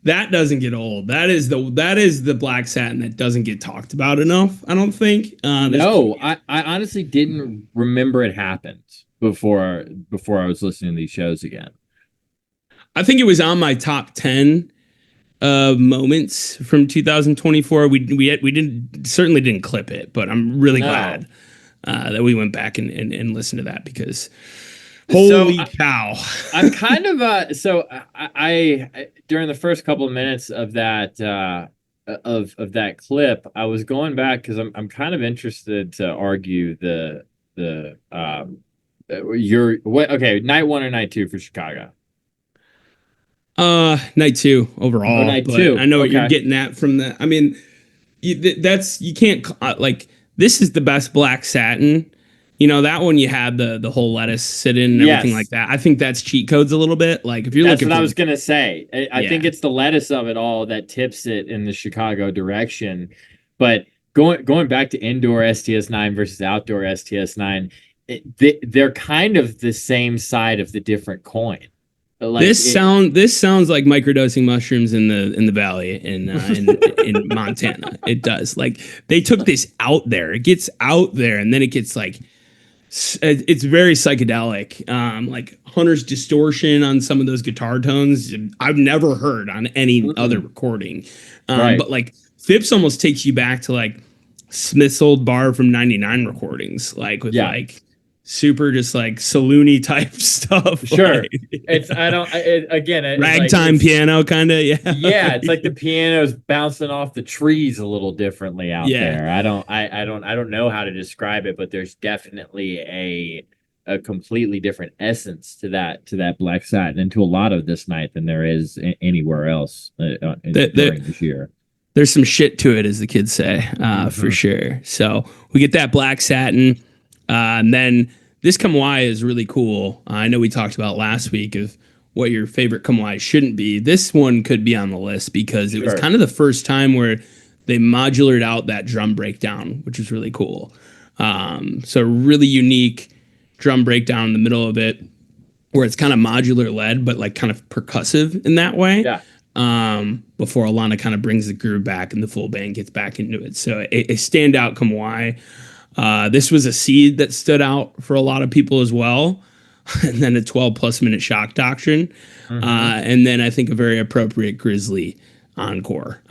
That doesn't get old. That is the black satin that doesn't get talked about enough, I don't think. No, I honestly didn't remember it happened before I was listening to these shows again. I think it was on my top 10 moments from 2024. We certainly didn't clip it, but I'm really glad that we went back and listened to that, because holy cow. I'm kind of I during the first couple of minutes of that of that clip, I was going back because I'm kind of interested to argue night one or night two for Chicago. Night two overall. Night two. I know what you're getting at from that. I mean, you can't like, this is the best black satin. You know, that one you had the whole lettuce sit in and everything like that. I think that's cheat codes a little bit. Like, if you're that's looking what for, I was gonna say. I think it's the lettuce of it all that tips it in the Chicago direction. But going back to indoor STS9 versus outdoor STS9, they're kind of the same side of the different coin. This sounds like microdosing mushrooms in the valley in Montana. It does. Like they took this out there. It gets out there, and then it gets like it's very psychedelic. Like Hunter's distortion on some of those guitar tones I've never heard on any other recording. But like Phipps almost takes you back to like Smith's Old Bar from '99 recordings, like with like super just like saloony type stuff. Sure. Like, It's ragtime piano kind of. Yeah, it's like the piano's bouncing off the trees a little differently out there. I don't know how to describe it, but there's definitely a completely different essence to that Black Satin and to a lot of this night than there is anywhere else during this year. There's some shit to it, as the kids say, for sure. So we get that Black Satin, and then this Kamwai is really cool. I know we talked about last week of what your favorite Kamwai shouldn't be. This one could be on the list because it was kind of the first time where they modulared out that drum breakdown, which is really cool. So really unique drum breakdown in the middle of it, where it's kind of modular led, but like kind of percussive in that way. Yeah. Before Alana kind of brings the groove back and the full band gets back into it. So a standout Kamwai. This was a seed that stood out for a lot of people as well. And then a 12+ minute Shock Doctrine. And then I think a very appropriate Grizzly encore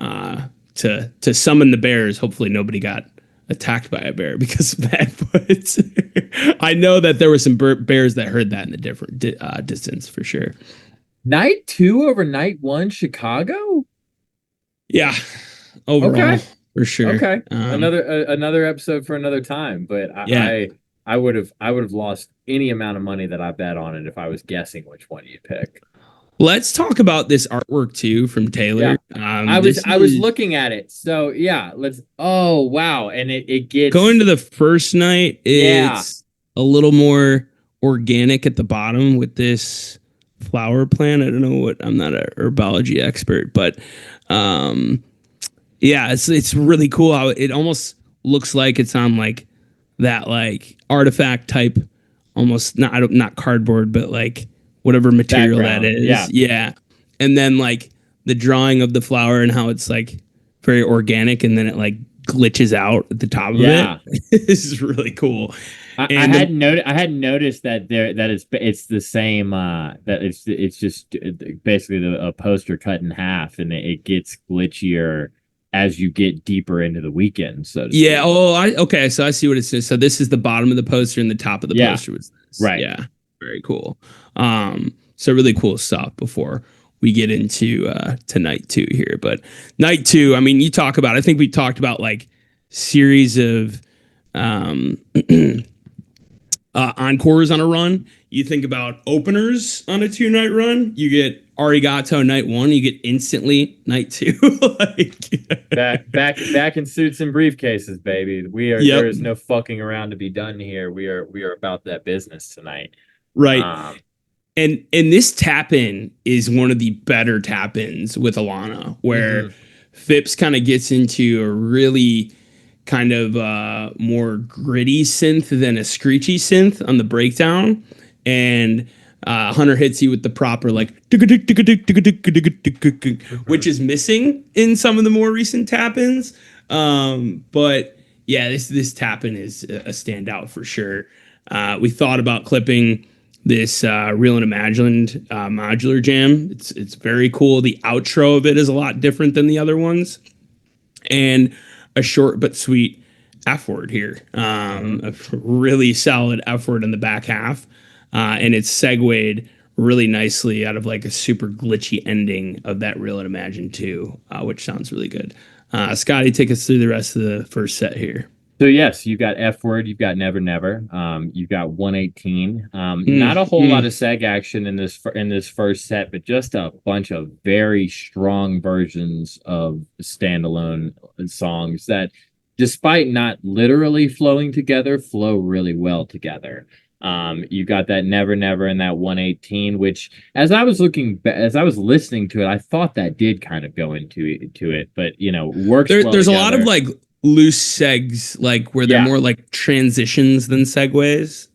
to summon the bears. Hopefully nobody got attacked by a bear because of bad foot. I know that there were some bears that heard that in the different distance for sure. Night 2 over night 1 Chicago? Yeah. Overall. Okay. For sure. Okay. Another episode for another time. But I would have lost any amount of money that I bet on it if I was guessing which one you'd pick. Let's talk about this artwork too from Taylor. Yeah. I was looking at it. So yeah, oh wow. And it gets going to the first night, it's a little more organic at the bottom with this flower plant. I don't know I'm not a herbology expert, but it's really cool how it almost looks like it's on like that like artifact type, almost not cardboard, but like whatever material that is. Yeah. And then like the drawing of the flower and how it's like very organic, and then it like glitches out at the top of it. This is really cool. I hadn't noticed that it's the same that it's just basically a poster cut in half, and it gets glitchier as you get deeper into the weekend. So okay, so I see what it says. So this is the bottom of the poster and the top of the poster was this. Right. Yeah, very cool. So really cool stuff before we get into to night 2 here. But night 2, I mean, I think we talked about like series of encores on a run. You think about openers on a 2-night run. You get Arigato night 1. You get instantly night 2. back in suits and briefcases, baby. There is no fucking around to be done here. We are about that business tonight. Right. And this tap-in is one of the better tap-ins with Alana, where Phipps kind of gets into a really kind of more gritty synth than a screechy synth on the breakdown. And Hunter hits you with the proper like which is missing in some of the more recent tap-ins. But yeah, this tap-in is a standout for sure. We thought about clipping this Real and Imagined modular jam. It's very cool. The outro of it is a lot different than the other ones. And a short but sweet F word here. A really solid F word in the back half. And it's segued really nicely out of like a super glitchy ending of that Real and Imagined 2, which sounds really good. Scotty, take us through the rest of the first set here. So yes, you've got F word, you've got Never Never, you've got 118. Not a whole lot of seg action in this first set, but just a bunch of very strong versions of standalone songs that, despite not literally flowing together, flow really well together. You got that Never Never and that 118, which as I was listening to it, I thought that did kind of go into it, but works. There's a lot of like loose segs, like where they're more like transitions than segues.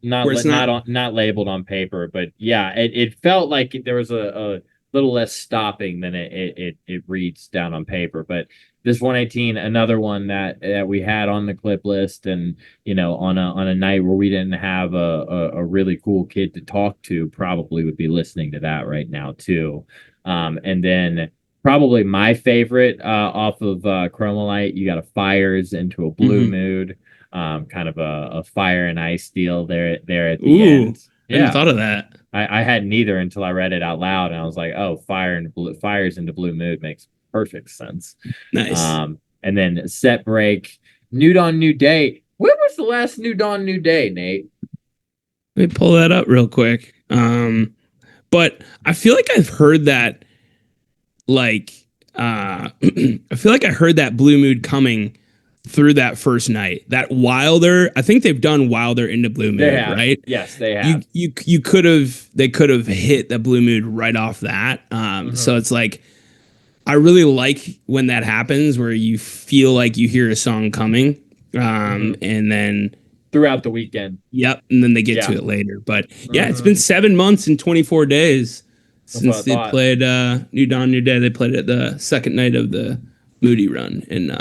Not labeled on paper, but it felt like there was a little less stopping than it reads down on paper. But this 118, another one that we had on the clip list, and on a night where we didn't have a really cool kid to talk to, probably would be listening to that right now too. And then probably my favorite off of Chromolite, you got a Fires into a Blue Mood, kind of a fire and ice deal there at the end. I hadn't thought of that. I hadn't either until I read it out loud, and I was like, oh, Fires into Blue Mood makes perfect sense. Nice. And then Set Break, New Dawn New Day. When was the last New Dawn New Day, Nate? Let me pull that up real quick. But I feel like I've heard that. I feel like I heard that Blue Mood coming through that first night. That Wilder, I think they've done Wilder into Blue Mood, right? Yes, they have. They could have hit the Blue Mood right off that. So it's like, I really like when that happens, where you feel like you hear a song coming, and then throughout the weekend. Yep, and then they get to it later. But it's been 7 months and 24 days since they played New Dawn New Day. They played it the second night of the Moody run in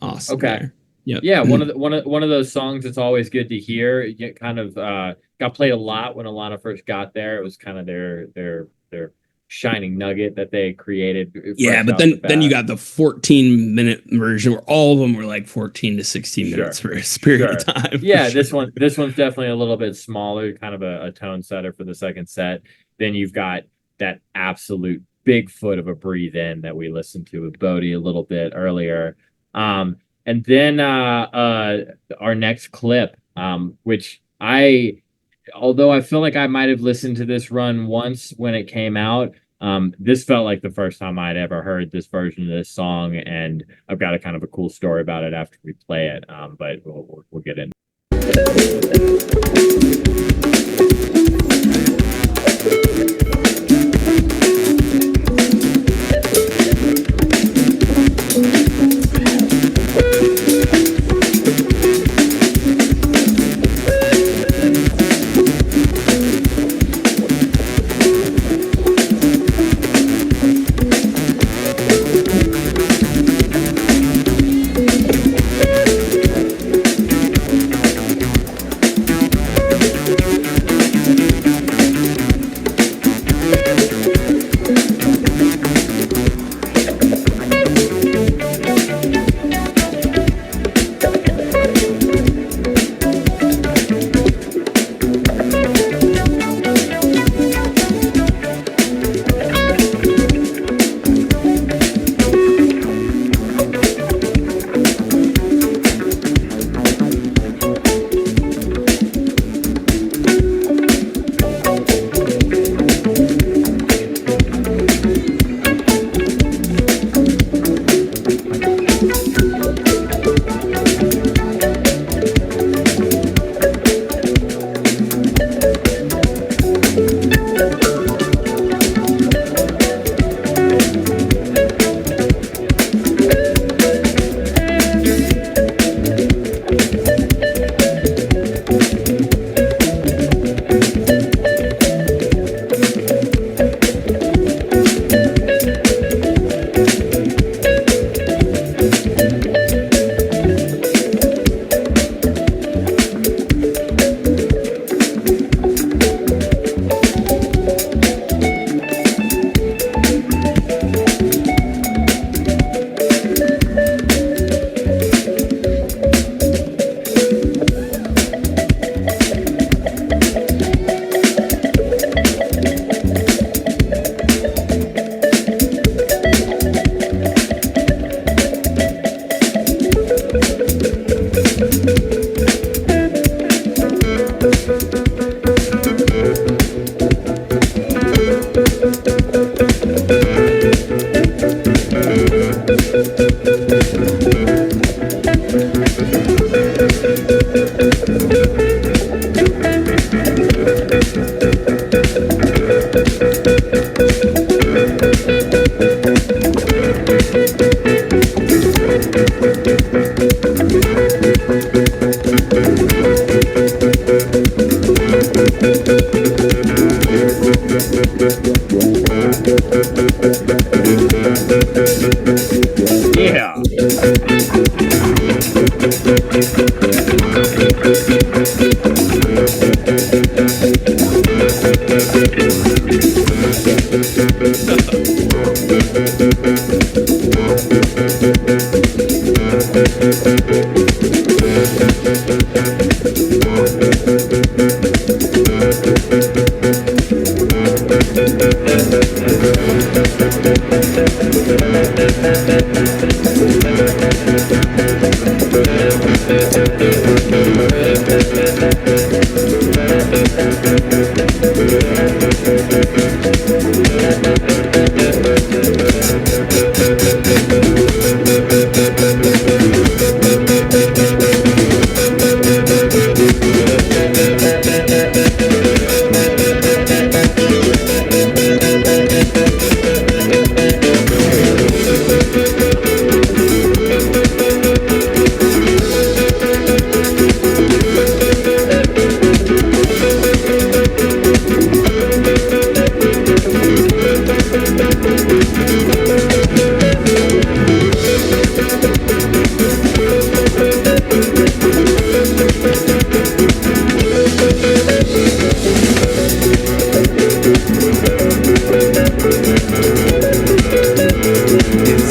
Austin. Okay. Yeah, one of those songs that's always good to hear. It get kind of got played a lot when Alana first got there. It was kind of their shining nugget that they created. Yeah, but then you got the 14-minute version where all of them were like 14 to 16 minutes for a period of time. Yeah, this one's definitely a little bit smaller, kind of a tone setter for the second set. Then you've got that absolute Bigfoot of a breathe in that we listened to with Bodie a little bit earlier. And then our next clip, which although I feel like I might have listened to this run once when it came out, this felt like the first time I'd ever heard this version of this song, and I've got a kind of a cool story about it after we play it, but we'll get into it.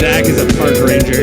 Zach is a park ranger.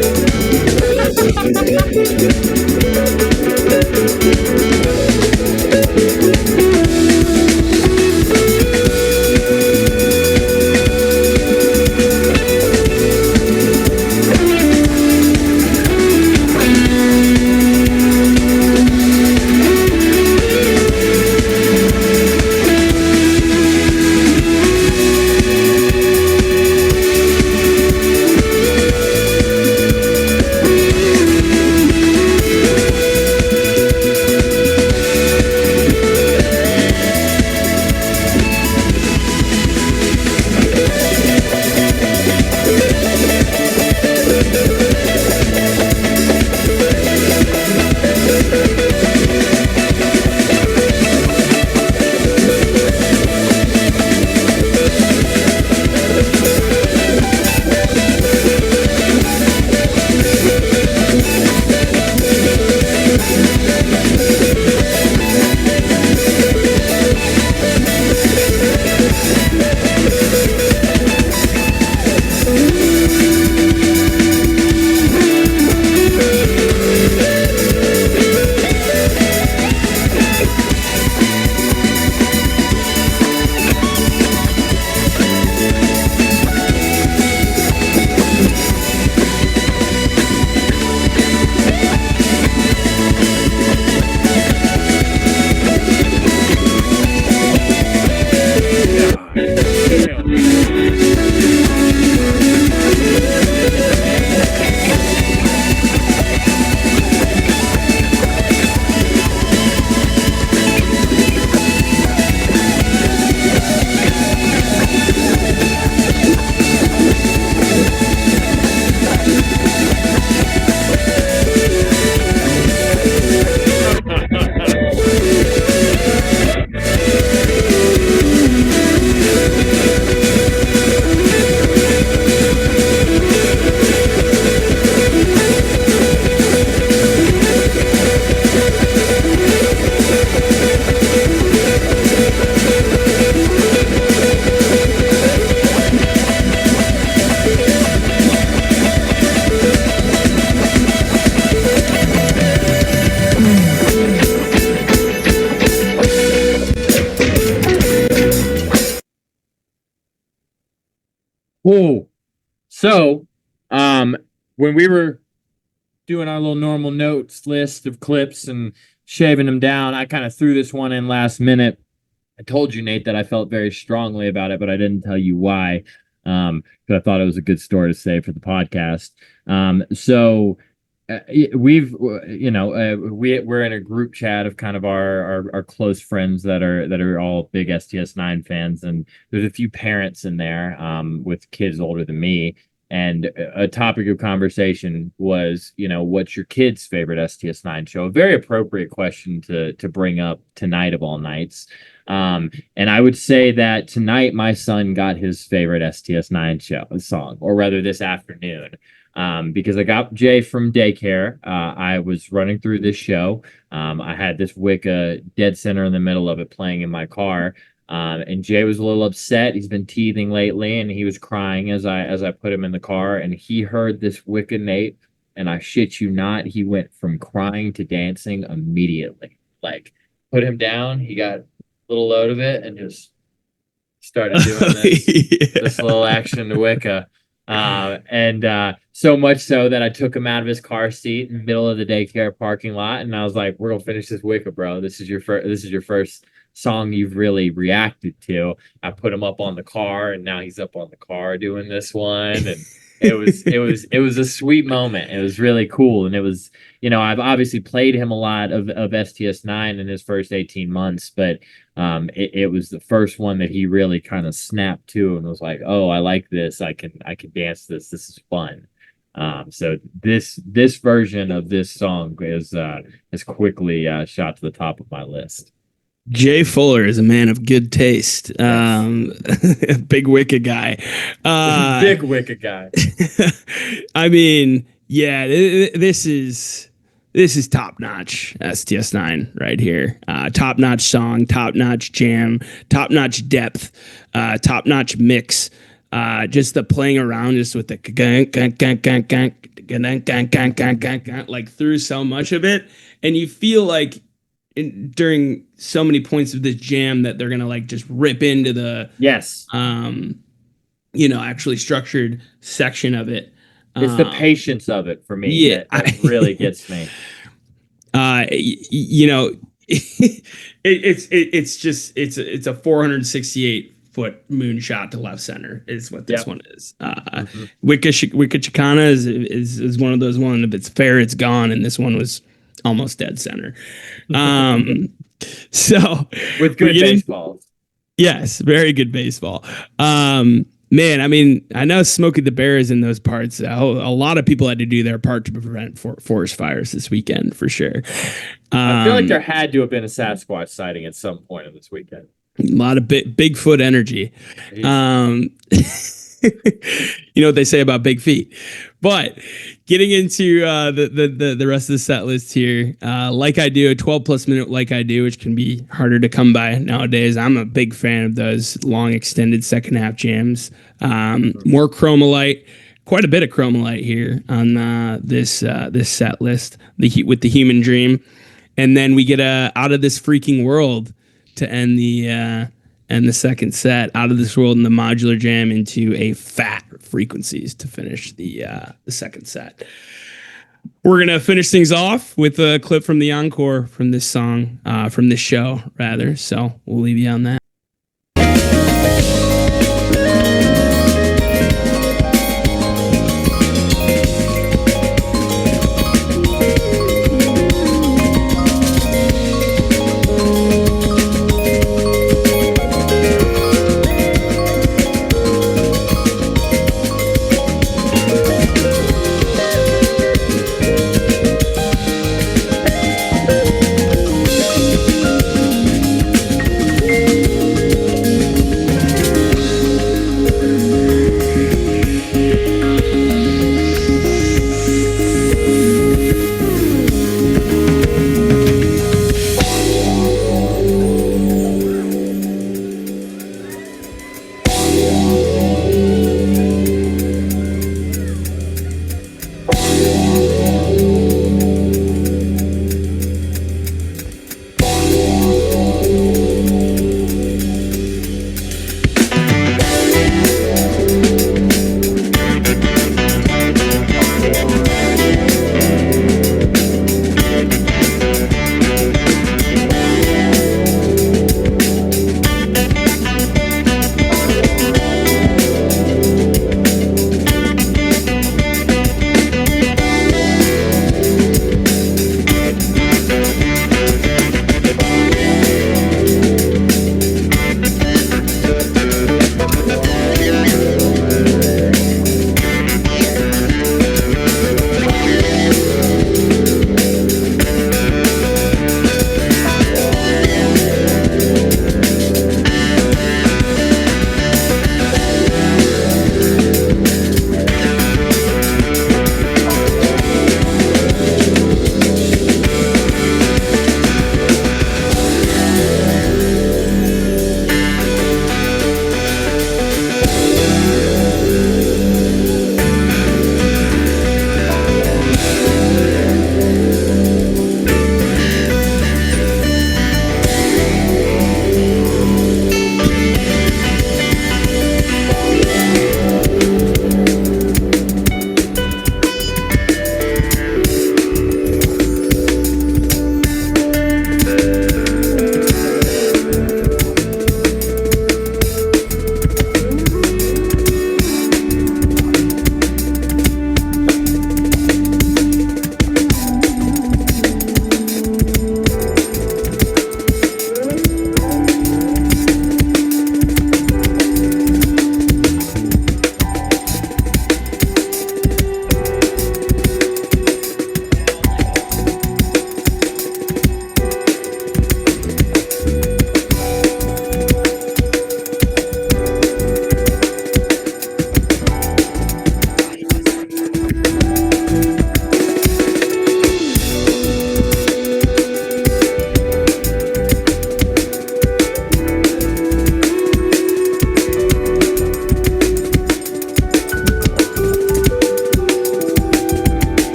Cool. So, when we were doing our little normal notes list of clips and shaving them down, I kind of threw this one in last minute. I told you, Nate, that I felt very strongly about it, but I didn't tell you why. Because I thought it was a good story to say for the podcast. We're in a group chat of kind of our close friends that are all big STS9 fans, and there's a few parents in there with kids older than me, and a topic of conversation was, what's your kid's favorite STS9 show? A very appropriate question to bring up tonight of all nights. And I would say that tonight my son got his favorite STS9 song, or rather this afternoon. because I got Jay from daycare. I was running through this show. I had this Wicca dead center in the middle of it playing in my car. And Jay was a little upset. He's been teething lately, and he was crying as I put him in the car. And he heard this Wicca Nate, and I shit you not, he went from crying to dancing immediately. Like, put him down, he got a little load of it, and just started doing this little action to Wicca. And so much so that I took him out of his car seat in the middle of the daycare parking lot, and I was like, "We're gonna finish this Wicca, bro. This is your first song you've really reacted to." I put him up on the car, and now he's up on the car doing this one, and it was a sweet moment. It was really cool, and it was, I've obviously played him a lot of STS9 in his first 18 months, but it was the first one that he really kind of snapped to and was like, "Oh, I like this. I can dance this. This is fun." So this version of this song is quickly shot to the top of my list. Jay Fuller is a man of good taste. Big Wicca guy. Big Wicca guy. I mean, yeah, this is top notch STS9 right here. Top notch song, top notch jam, top notch depth, top notch mix. Just the playing around just with the like through so much of it, and you feel like during so many points of this jam that they're gonna like just rip into the actually structured section of it. It's the patience of it for me that really gets me. It's a 468 foot moonshot to left center is what this one is. Wicca Chicana is one of those ones. If it's fair, it's gone, and this one was almost dead center. So with good baseball. Yes, very good baseball. Man, I mean, I know Smokey the Bear is in those parts. A lot of people had to do their part to prevent forest fires this weekend, for sure. I feel like there had to have been a Sasquatch sighting at some point of this weekend. A lot of Bigfoot energy. You know what they say about big feet. But getting into the rest of the set list here, Like I Do, a 12 plus minute Like I Do, which can be harder to come by nowadays. I'm a big fan of those long extended second half jams. More Chromolite, quite a bit of Chromolite here on this set list, with the Human Dream. And then we get Out of This Freaking World to end the second set, Out of This World and the modular jam into a Fat Frequencies to finish the second set. We're going to finish things off with a clip from the encore from this song, from this show, rather. So we'll leave you on that.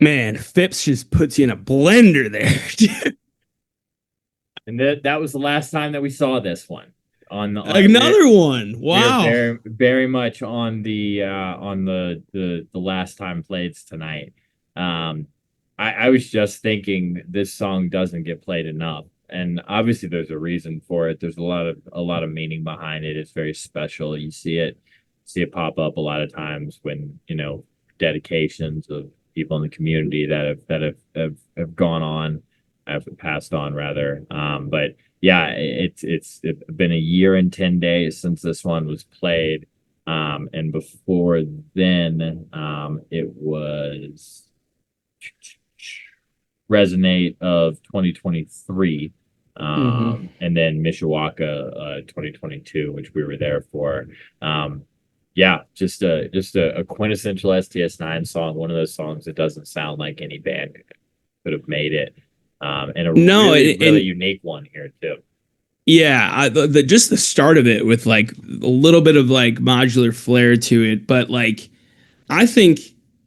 Man, Phipps just puts you in a blender there. And that was the last time that we saw this one. Another one. Wow. Very, very much on the last time played tonight. I was just thinking this song doesn't get played enough, and obviously there's a reason for it. There's a lot of meaning behind it. It's very special. You see it pop up a lot of times when, dedications of people in the community that have gone on, have passed on rather. But yeah, it's been a year and 10 days since this one was played. And before then, it was Resonate of 2023. And then Mishawaka 2022, which we were there for. Yeah, just a quintessential STS9 song. One of those songs that doesn't sound like any band could have made it. And a really unique one here too. Yeah, just the start of it with like a little bit of like modular flair to it, but like I think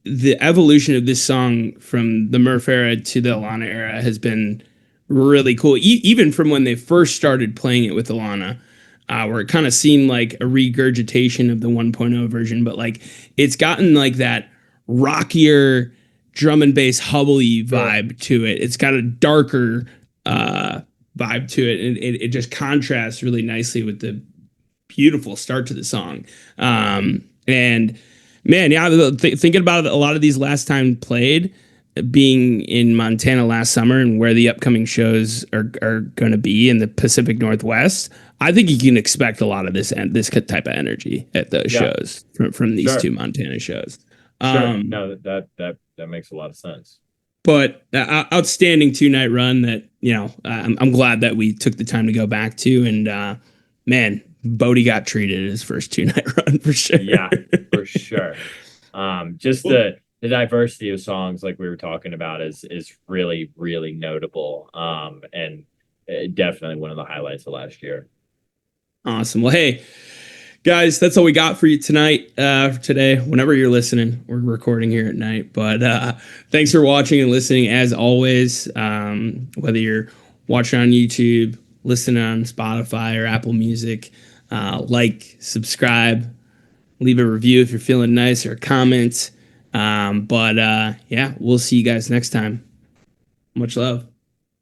the evolution of this song from the Murph era to the Alana era has been really cool. Even from when they first started playing it with Alana, where it kind of seemed like a regurgitation of the 1.0 version, but like it's gotten like that rockier drum and bass hubbly vibe to it. It's got a darker vibe to it, and it just contrasts really nicely with the beautiful start to the song. And man, yeah, thinking about a lot of these last time played, being in Montana last summer and where the upcoming shows are going to be in the Pacific Northwest, I think you can expect a lot of this type of energy at those shows from these two Montana shows. No, that makes a lot of sense. But outstanding 2-night run that, I'm glad that we took the time to go back to. And man, Bodie got treated his first 2-night run for sure. Yeah, for sure. Just the diversity of songs like we were talking about is really, really notable. And definitely one of the highlights of last year. Awesome. Well, hey, guys, that's all we got for you tonight, for today. Whenever you're listening, we're recording here at night. But thanks for watching and listening as always. Whether you're watching on YouTube, listening on Spotify or Apple Music, like, subscribe, leave a review if you're feeling nice or a comment. But yeah, we'll see you guys next time. Much love.